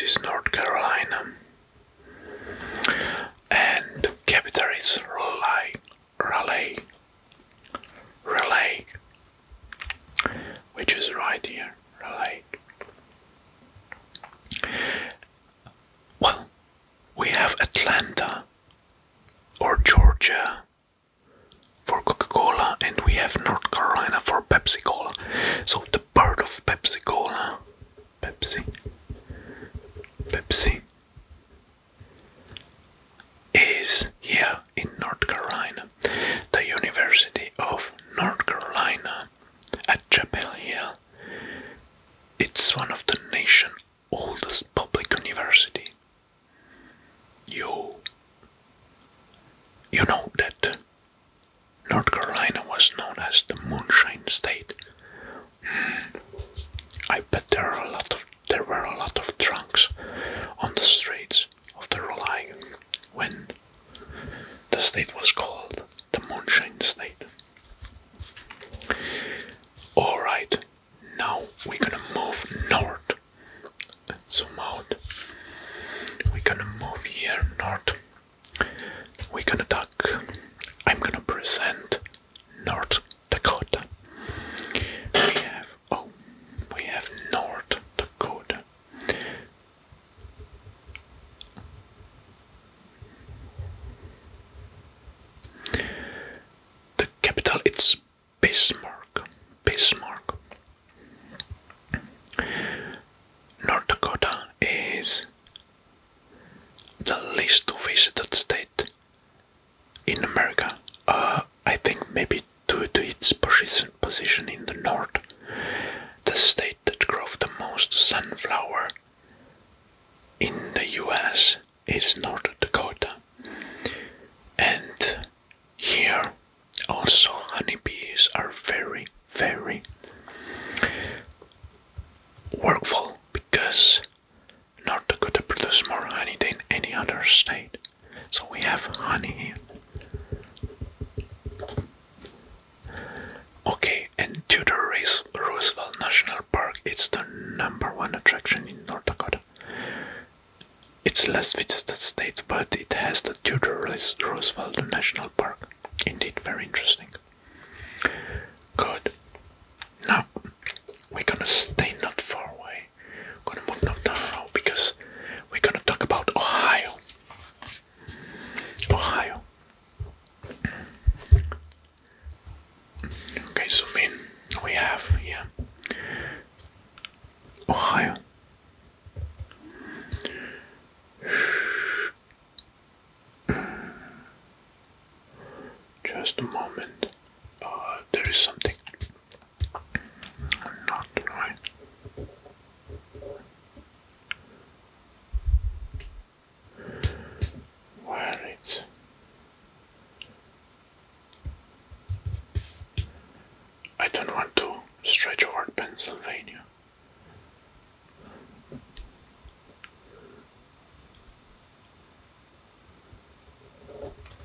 A: is North Carolina. And the capital is Raleigh, which is right here, Raleigh. Well, we have Atlanta or Georgia for Coca-Cola, and we have North Carolina for Pepsi-Cola. So the birth of Pepsi-Cola, Pepsi, is here in North Carolina. The University of North Carolina at Chapel Hill. It's one of the nation's oldest public university. You know that North Carolina was known as the Moonshine State. I bet there were a lot of drunks on the streets of the Raleigh when the state was called the Moonshine State. Alright, now we're gonna move north. Zoom out. We're gonna move here north. I'm gonna present North Dakota. We have North Dakota. The capital is Bismarck. North Dakota is the least visited state in America. I think maybe due to its position in the north. The state that grows the most sunflower in the US is North Dakota. And here also honeybees are very, very workful because North Dakota produces more honey than any other state. So we have honey here. Okay, and Theodore Roosevelt National Park, it's the #1 attraction in North Dakota. It's less visited state, but it has the Theodore Roosevelt National Park. Indeed, very interesting. Good. Now, we're gonna stay not far away. We're gonna move not down the road because we're gonna talk about Ohio. Okay, so we have here Ohio. Just a moment. There is something not right. Where it's I don't want to stretch over Pennsylvania.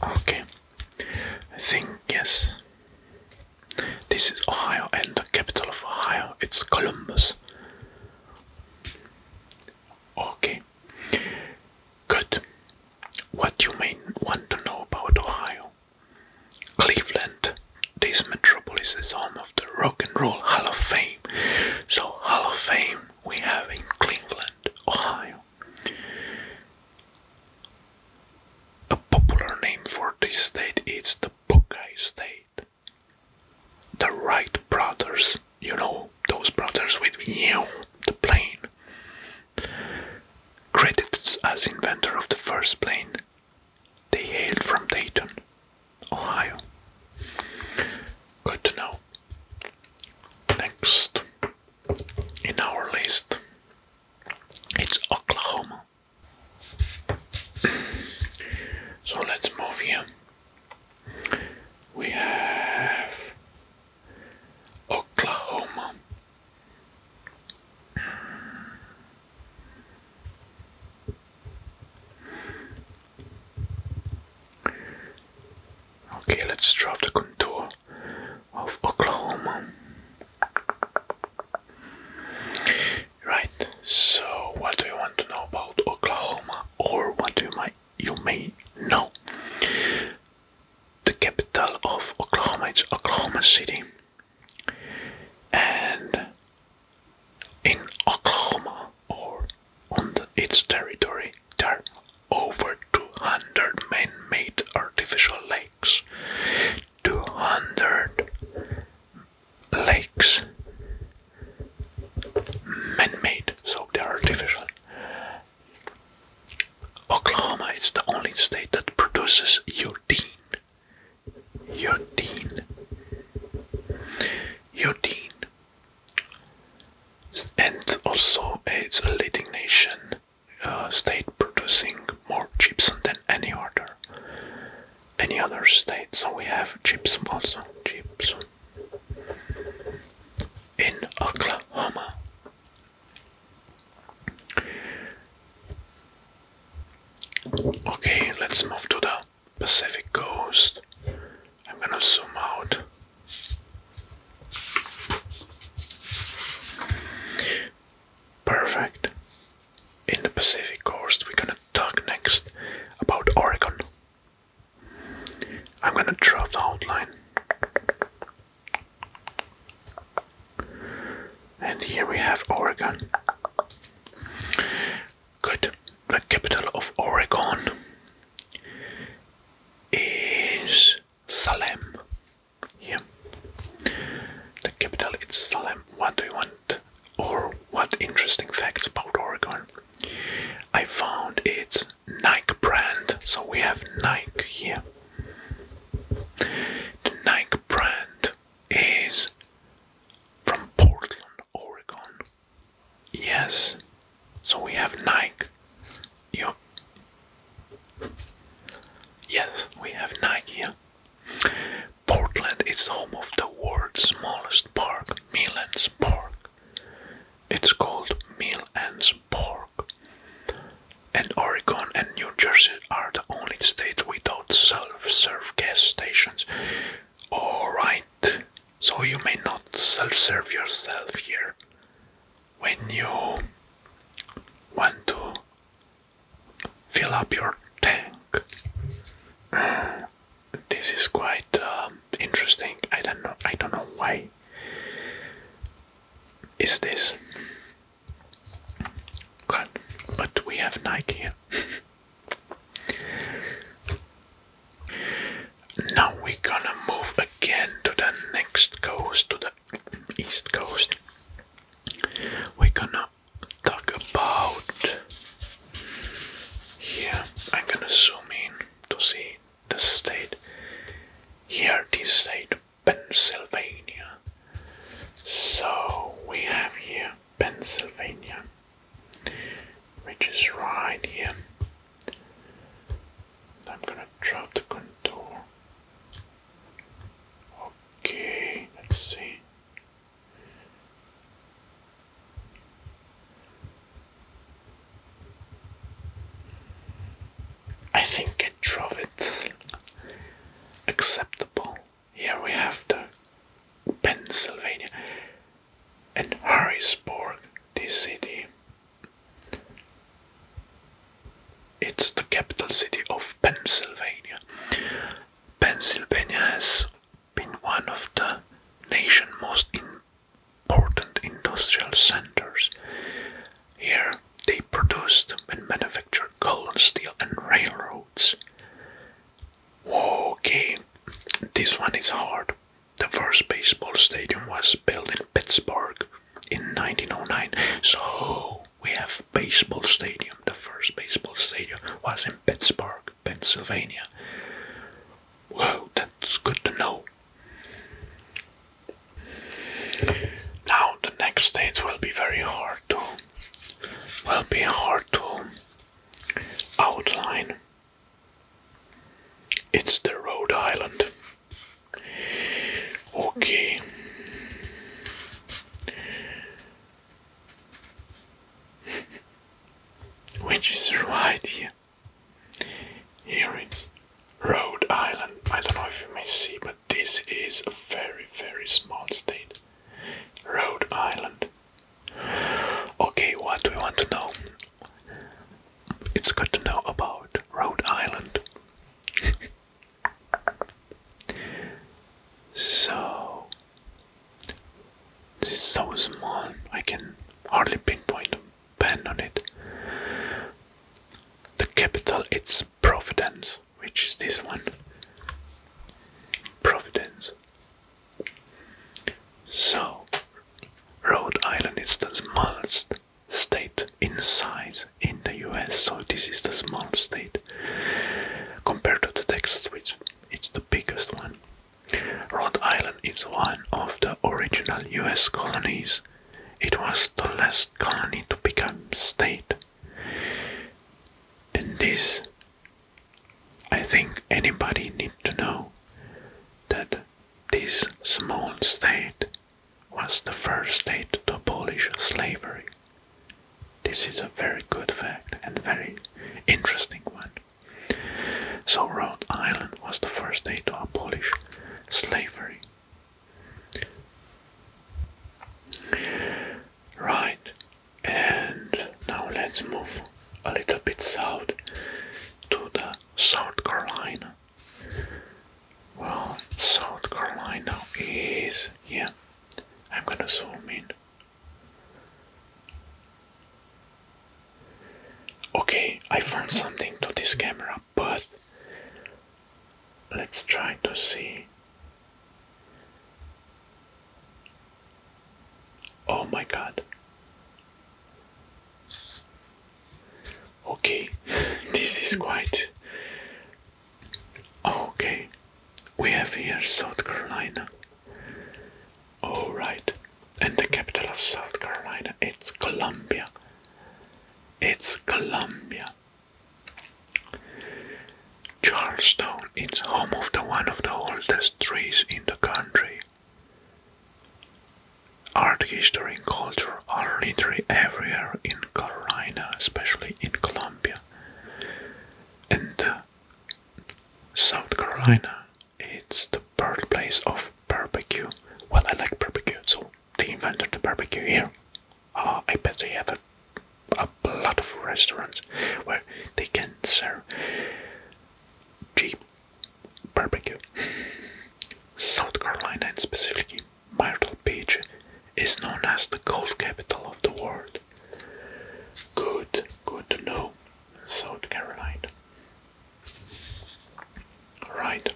A: Okay, I think yes. This is Ohio, and the capital of Ohio, it's Columbus. Okay, good. What you may want to know about Ohio. Cleveland, this metropolis is home of the Rock and Roll Hall of Fame. So Hall of Fame we have in Cleveland, Ohio. A popular name for this state is the Buckeye State. The Wright brothers, you know, those brothers with the plane, credited as inventor of the first plane. They hailed from Dayton, Ohio. Good to know. Next in our list, it's Oklahoma. So let's move here. We have Oklahoma. Okay, let's draw the contour of Oklahoma. Right, so what do you want to know about let's move to the Pacific coast. I'm gonna zoom out. Perfect. In the Pacific coast, we're gonna talk next about Oregon. I'm gonna draw the outline. And here we have Oregon. Good. The capital of Oregon is Salem. Here. The capital is Salem. What do you want? Or what interesting facts about Oregon? I found its Nike brand. So we have Nike here. The Nike brand is from Portland, Oregon. Yes. So we have Nike. Yes, we have Nike here. Portland is home of the world's smallest park, Millen's Park. It's called Millen's Park. And Oregon and New Jersey are the only states without self-serve gas stations. Alright, so you may not self-serve yourself here when you want to fill up your tank. This is quite interesting. I don't know why is this. Good, but we have Nike here. Now we're gonna move again to the next coast, to the east coast. We're gonna talk about here. I'm gonna zoom in to see the state. Here, this state, Pennsylvania. So we have here Pennsylvania, which is right here. I'm gonna draw the contour. Okay, let's see. I think I drew it acceptable. Here we have the Pennsylvania and Harrisburg, this city. It's the capital city of Pennsylvania. Pennsylvania has been one of the nation's most important industrial centers. Here they produced and manufactured coal, steel and railroads. Okay, this one is hard. The first baseball stadium was built in Pittsburgh in 1909. So we have baseball stadium. The first baseball stadium was in Pittsburgh, Pennsylvania. Whoa, that's good to know. Now the next states will be very hard to outline. It's the Rhode Island. Okay. Which is right here. Here it's Rhode Island. I don't know if you may see, but this is a very, very small state. Rhode Island. Okay, what do we want to know? It's good to know about Rhode Island. So, this is so small, I can hardly pinpoint a pen on it. The capital is Providence, which is this one. Providence. So, Rhode Island is the smallest state in size in the US, so this is the small state. Compared to the Texas, which it's the biggest one. Rhode Island is one of the original US colonies. It was the last colony to become state. And this, I think anybody needs to know that this small state was the first state to abolish slavery. This is a very good fact and very interesting one. So Rhode Island was the first state to abolish slavery. Right, and now let's move a little bit south to the South Carolina. Well, South Carolina is, yeah, I'm gonna zoom in. Okay, I found something to this camera, but let's try to see. Oh my god. Okay, this is quite... Okay, we have here South Carolina. Alright, and the capital of South Carolina, it's Columbia. It's Columbia. Charleston, it's home of one of the oldest trees in the country. Art, history, and culture are literally everywhere in Carolina, especially in Columbia. And South Carolina, it's the birthplace of barbecue. Well, I like barbecue, so they invented the barbecue here. I bet they have a lot of restaurants where they can serve cheap barbecue. South Carolina, and specifically Myrtle Beach, is known as the golf capital of the world. Good to know. South Carolina. Right.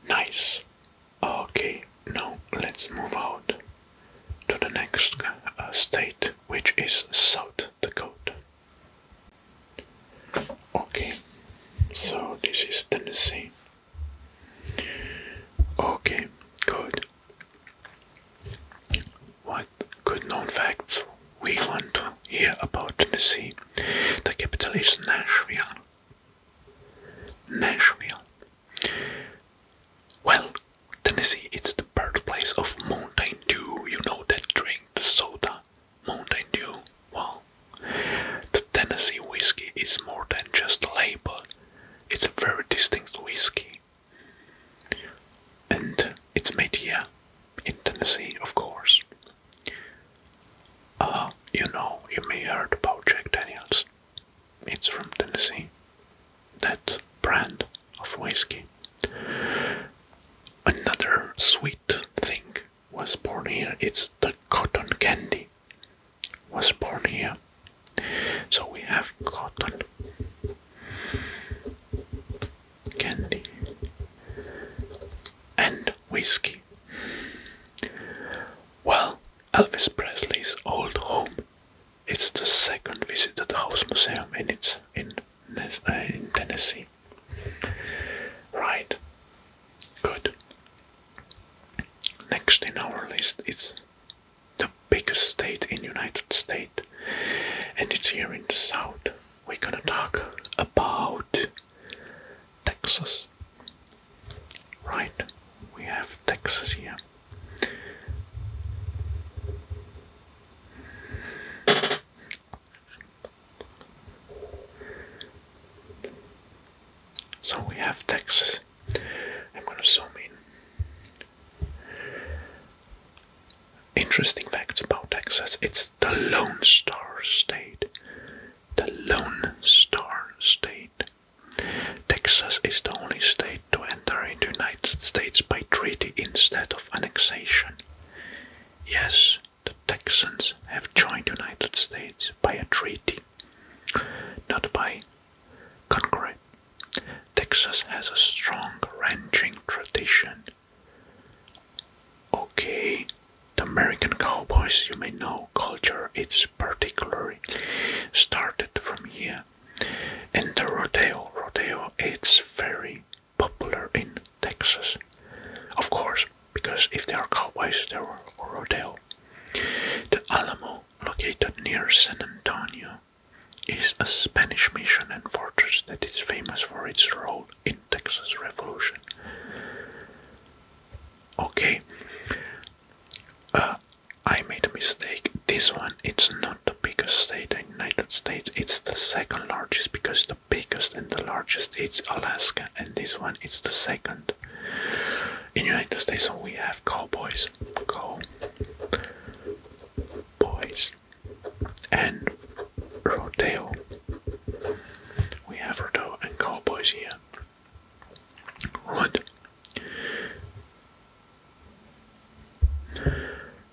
A: Nice. Okay, now let's move out to the next state, which is South Dakota. Okay, so this is Tennessee. Okay, good. What good known facts we want to hear about Tennessee? The capital is Nashville. Nashville. Well, Tennessee, it's the birthplace of Mountain Dew. You know that drink, the soda, Mountain Dew. Well, the Tennessee whiskey is more than just a label. It's a very distinct whiskey. And it's made here in Tennessee, of course. You may heard about Jack Daniels. It's from Tennessee. That brand of whiskey. Another sweet thing was born here. It's the cotton candy. Was born here. So we have cotton candy and whiskey. Well, Elvis Presley's old home. It's the second visited house museum, and it's in Tennessee. Right. Good. Next in our list is the biggest state in the United States, and it's here in the south. We're gonna talk about Texas. Right. We have Texas here. So we have Texas. I'm gonna zoom in. Interesting facts about Texas. It's the Lone Star State. The Lone Star State. Texas is the only state to enter into the United States by treaty instead of annexation. Yes, the Texans have joined the United States by a treaty, not by conquest. Texas has a strong ranching tradition. Okay, the American cowboys, you may know, culture, it's particularly started from here. And the rodeo, it's very popular in Texas. Of course, because if they are cowboys, they are rodeo. The Alamo, located near San Antonio, is a Spanish mission and fortress that is famous for its role in Texas Revolution. Okay, I made a mistake. This one, it's not the biggest biggest state in the United States. It's the second largest because the biggest and the largest is Alaska, and this one is the second in the United States. So we have cowboys, and rodeo. We have rodeo and cowboys here. Right.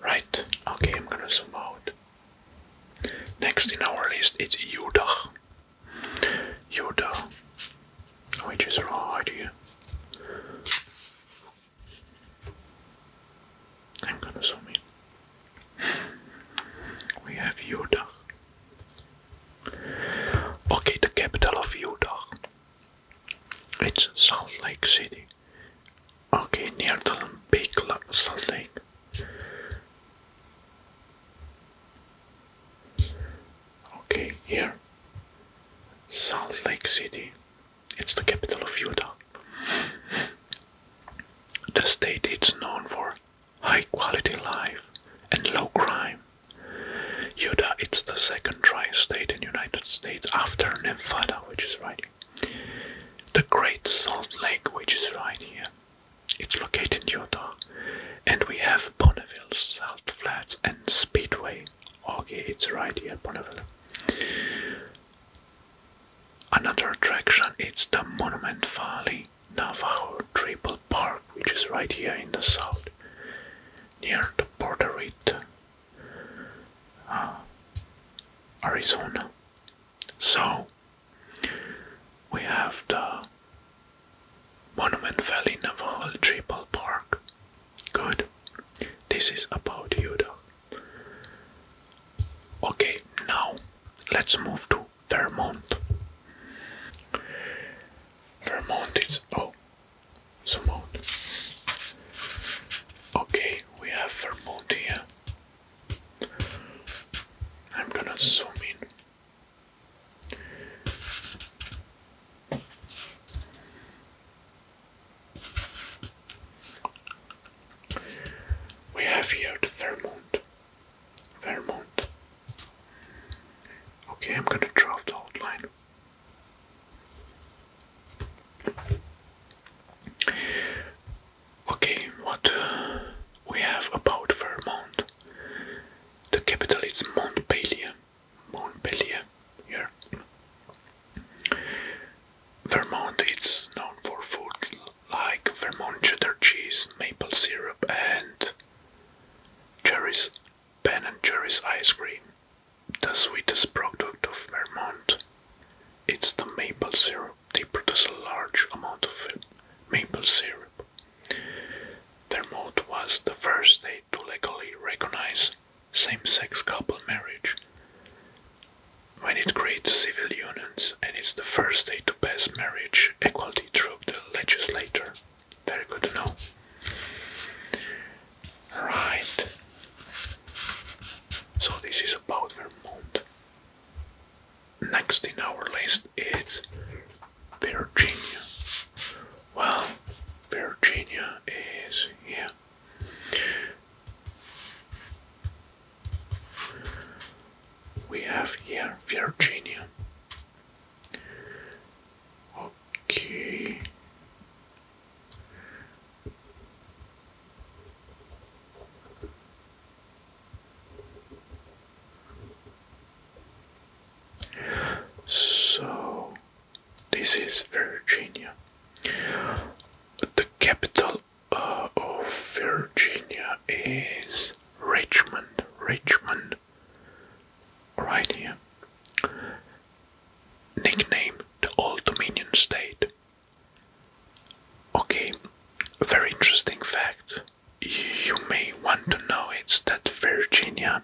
A: Right. Okay, I'm gonna zoom out. Next in our list it's Utah. Utah, which is right here. I'm gonna zoom in. We have Utah. Okay, the capital of Utah. It's Salt Lake City. Okay, near the big Salt Lake. Okay, here. Salt Lake City. It's the capital of Utah. The state is known for high quality life and low crime. Utah is the second driest state in the United States after Nevada, which is right here. The Great Salt Lake, which is right here. It's located in Utah. And we have Bonneville, Salt Flats, and Speedway. Okay, it's right here, Bonneville. Another attraction is the Monument Valley Navajo Tribal Park, which is right here in the south, near the border with Arizona. So we have the Monument Valley Navajo Tribal Park. Good. This is about Utah. Okay, now let's move to Vermont. Vermont is zoom out. Okay, we have Vermont here. I'm gonna zoom in. We have here the Vermont. Okay, I'm gonna draw the outline. Okay, what we have about Vermont. The capital is Montpelier. Here. Vermont is known for food like Vermont cheddar cheese, maple syrup, and Ben and Jerry's ice cream. The sweetest product of Vermont, it's the maple syrup. They produce a large amount of maple syrup. Vermont was the first state to legally recognize same-sex couple marriage when it created civil unions, and it's the first state to pass marriage equality through the legislature. Very good to know. Right. So this is about Vermont. Next in our list is Virginia. Well, Virginia is here. We have here Virginia. Okay. So, this is Virginia. The capital of Virginia is Richmond. Right here. Nicknamed the Old Dominion State. Okay, a very interesting fact you may want to know is that Virginia,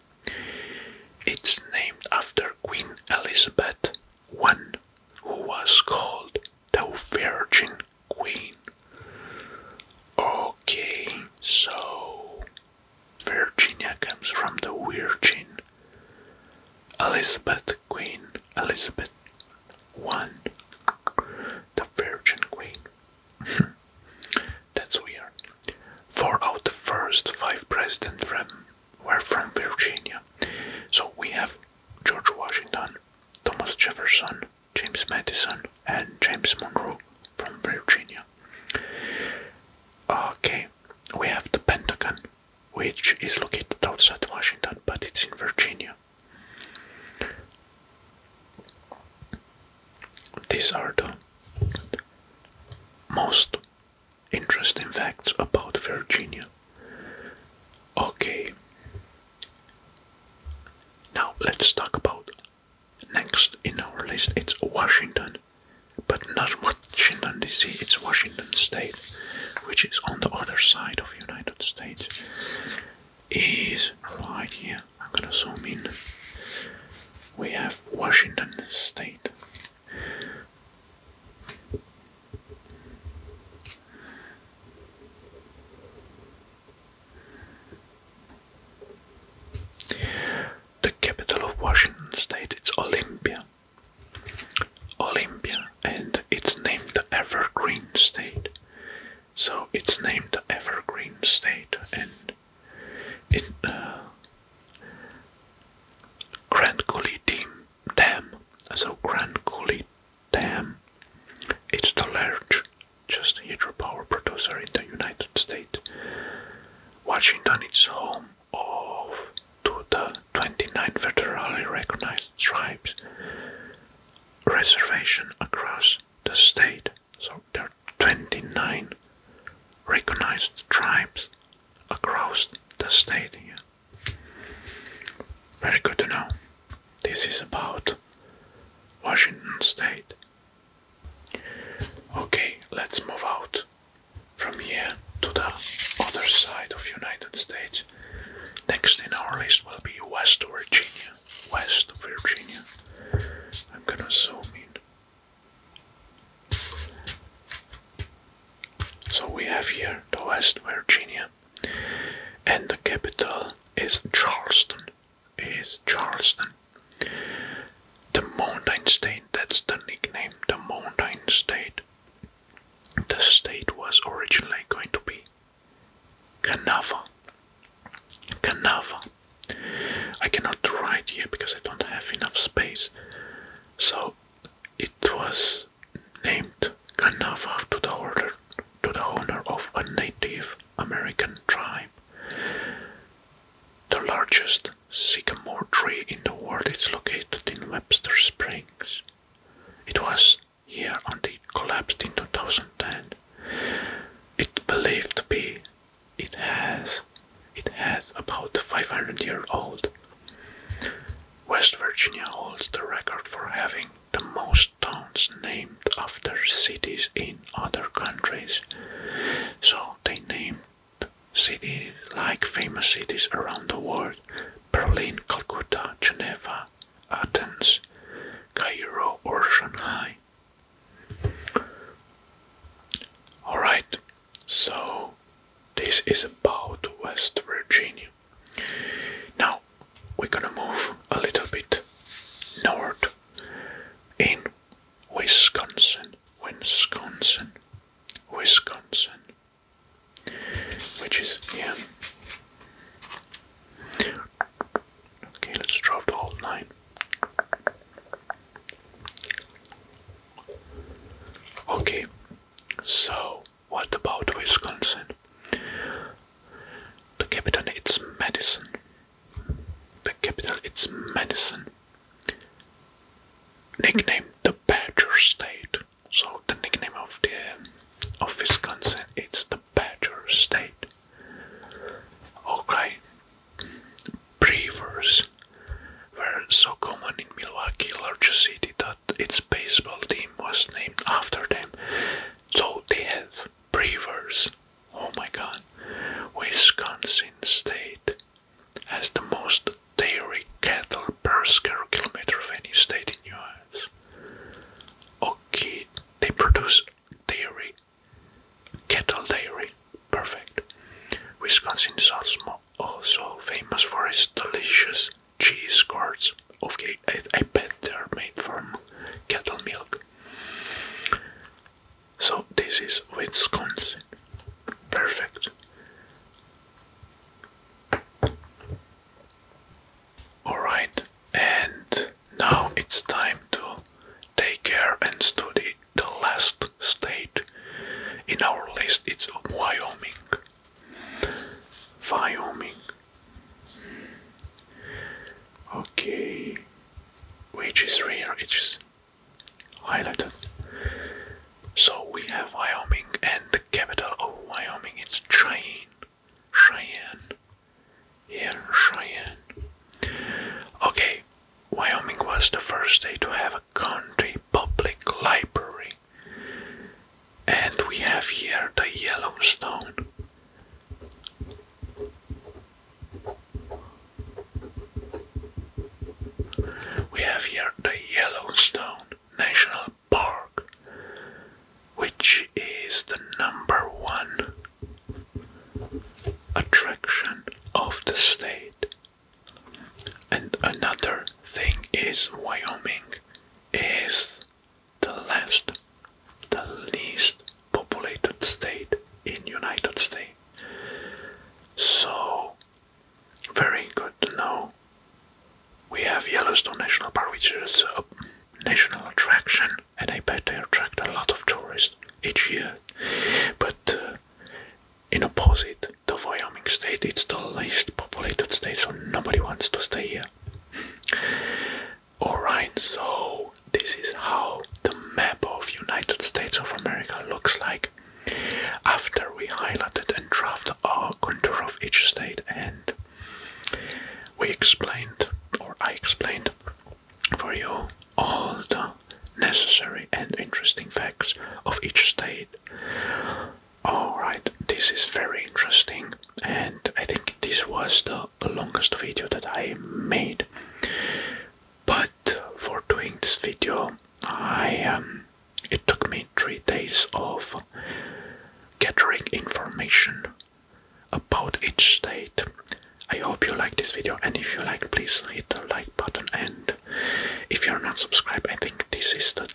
A: it's named after Queen Elizabeth I, who was called the Virgin Queen. Okay, so Virginia comes from the Virgin Elizabeth, Queen Elizabeth I, the Virgin Queen. That's weird. 4 out of the first 5 presidents were from Virginia. So we have George Washington, Thomas Jefferson, James Madison, and James Monroe from Virginia. Okay, we have the Pentagon, which is located outside Washington, but it's in Virginia. These are the most interesting facts about Virginia. Okay, now let's talk about next in our list. It's Washington, but not Washington DC, it's Washington State, which is on the other side of United States. Is right here. I'm gonna zoom in. We have Washington State. The capital of Washington State, it's Olympia. Olympia, and it's named the Evergreen State. So it's named the Evergreen State, and in Grand Coulee Dam. So Grand Coulee Dam, it's the largest hydropower producer in the United States. Washington is home to the 29 federally recognized tribes reservation across the state. So there are 29 recognized tribes across the state here. Very good to know. This is about Washington State. Okay, let's move out from here to the other side of United States. Next in our list will be West Virginia. West Virginia. I'm gonna zoom in. So we have here the West Virginia, and the capital is Charleston. The Mountain State, that's the nickname, the Mountain State. The state was originally going to be Kanava. I cannot write here because I don't have enough space. So it was named Kanava to the owner of a Native American tribe. The largest sycamore tree in the world is located in Webster Springs. It was here until it collapsed in 2010. It's believed to be it has about 500 years old. West Virginia holds the record for having the most towns named after cities in other countries. So they named cities like famous cities around the world: Berlin, Calcutta, Geneva, Athens, Cairo, or Shanghai. Alright, so this is about West Virginia. Now we're gonna move a little bit north in Wisconsin, which is here. Okay, let's draw the whole line. Okay, so what about Wisconsin? The capital is Madison. Nicknamed the Badger State. So the nickname of Wisconsin, it's the Badger State. Okay. Brewers were so common in Milwaukee, largest city, that its baseball team was named after them. So they have Brewers. Oh my god. Wisconsin State has the most dairy cattle per square kilometer of any state in US. Okay, they produce cattle dairy. Perfect. Wisconsin is also famous for its delicious cheese curds. Okay, I bet they're made from cattle milk. So this is Wisconsin. Perfect. Alright, and now advance to the last state in our list. It's Wyoming. Wyoming. Okay, which is rare, it's highlighted. So we have Wyoming, and the capital of Wyoming is Cheyenne. Here, Cheyenne. Okay, Wyoming was the first state to have a country public library. And we have here the Yellowstone. We have here the Yellowstone National Park, which is the #1 attraction of the state. And another thing is Wyoming is the least populated state in United States. So, very good to know. We have Yellowstone National Park, which is a national attraction, and I bet they attract a lot of tourists each year. But in opposite, the Wyoming state, it's the least populated state, so nobody wants to stay here. Alright, so this is how the map of United States of America looks like after we highlighted and drafted a contour of each state, and we explained, or I explained for you, all the necessary and interesting facts of each state. Alright, this is very interesting, and I think this was the longest video that I made. But for doing this video, it took me 3 days of gathering information about each state. I hope you like this video, and if you like, please hit the like button, and if you're not subscribed, I think this is the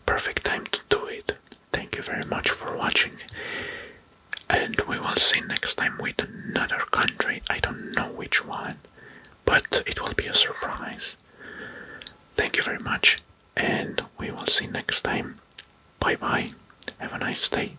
A: perfect time to do it. Thank you very much for watching, and we will see next time with another country. I don't know which one, but it will be a surprise. Thank you very much, and we will see next time. Bye bye. Have a nice day.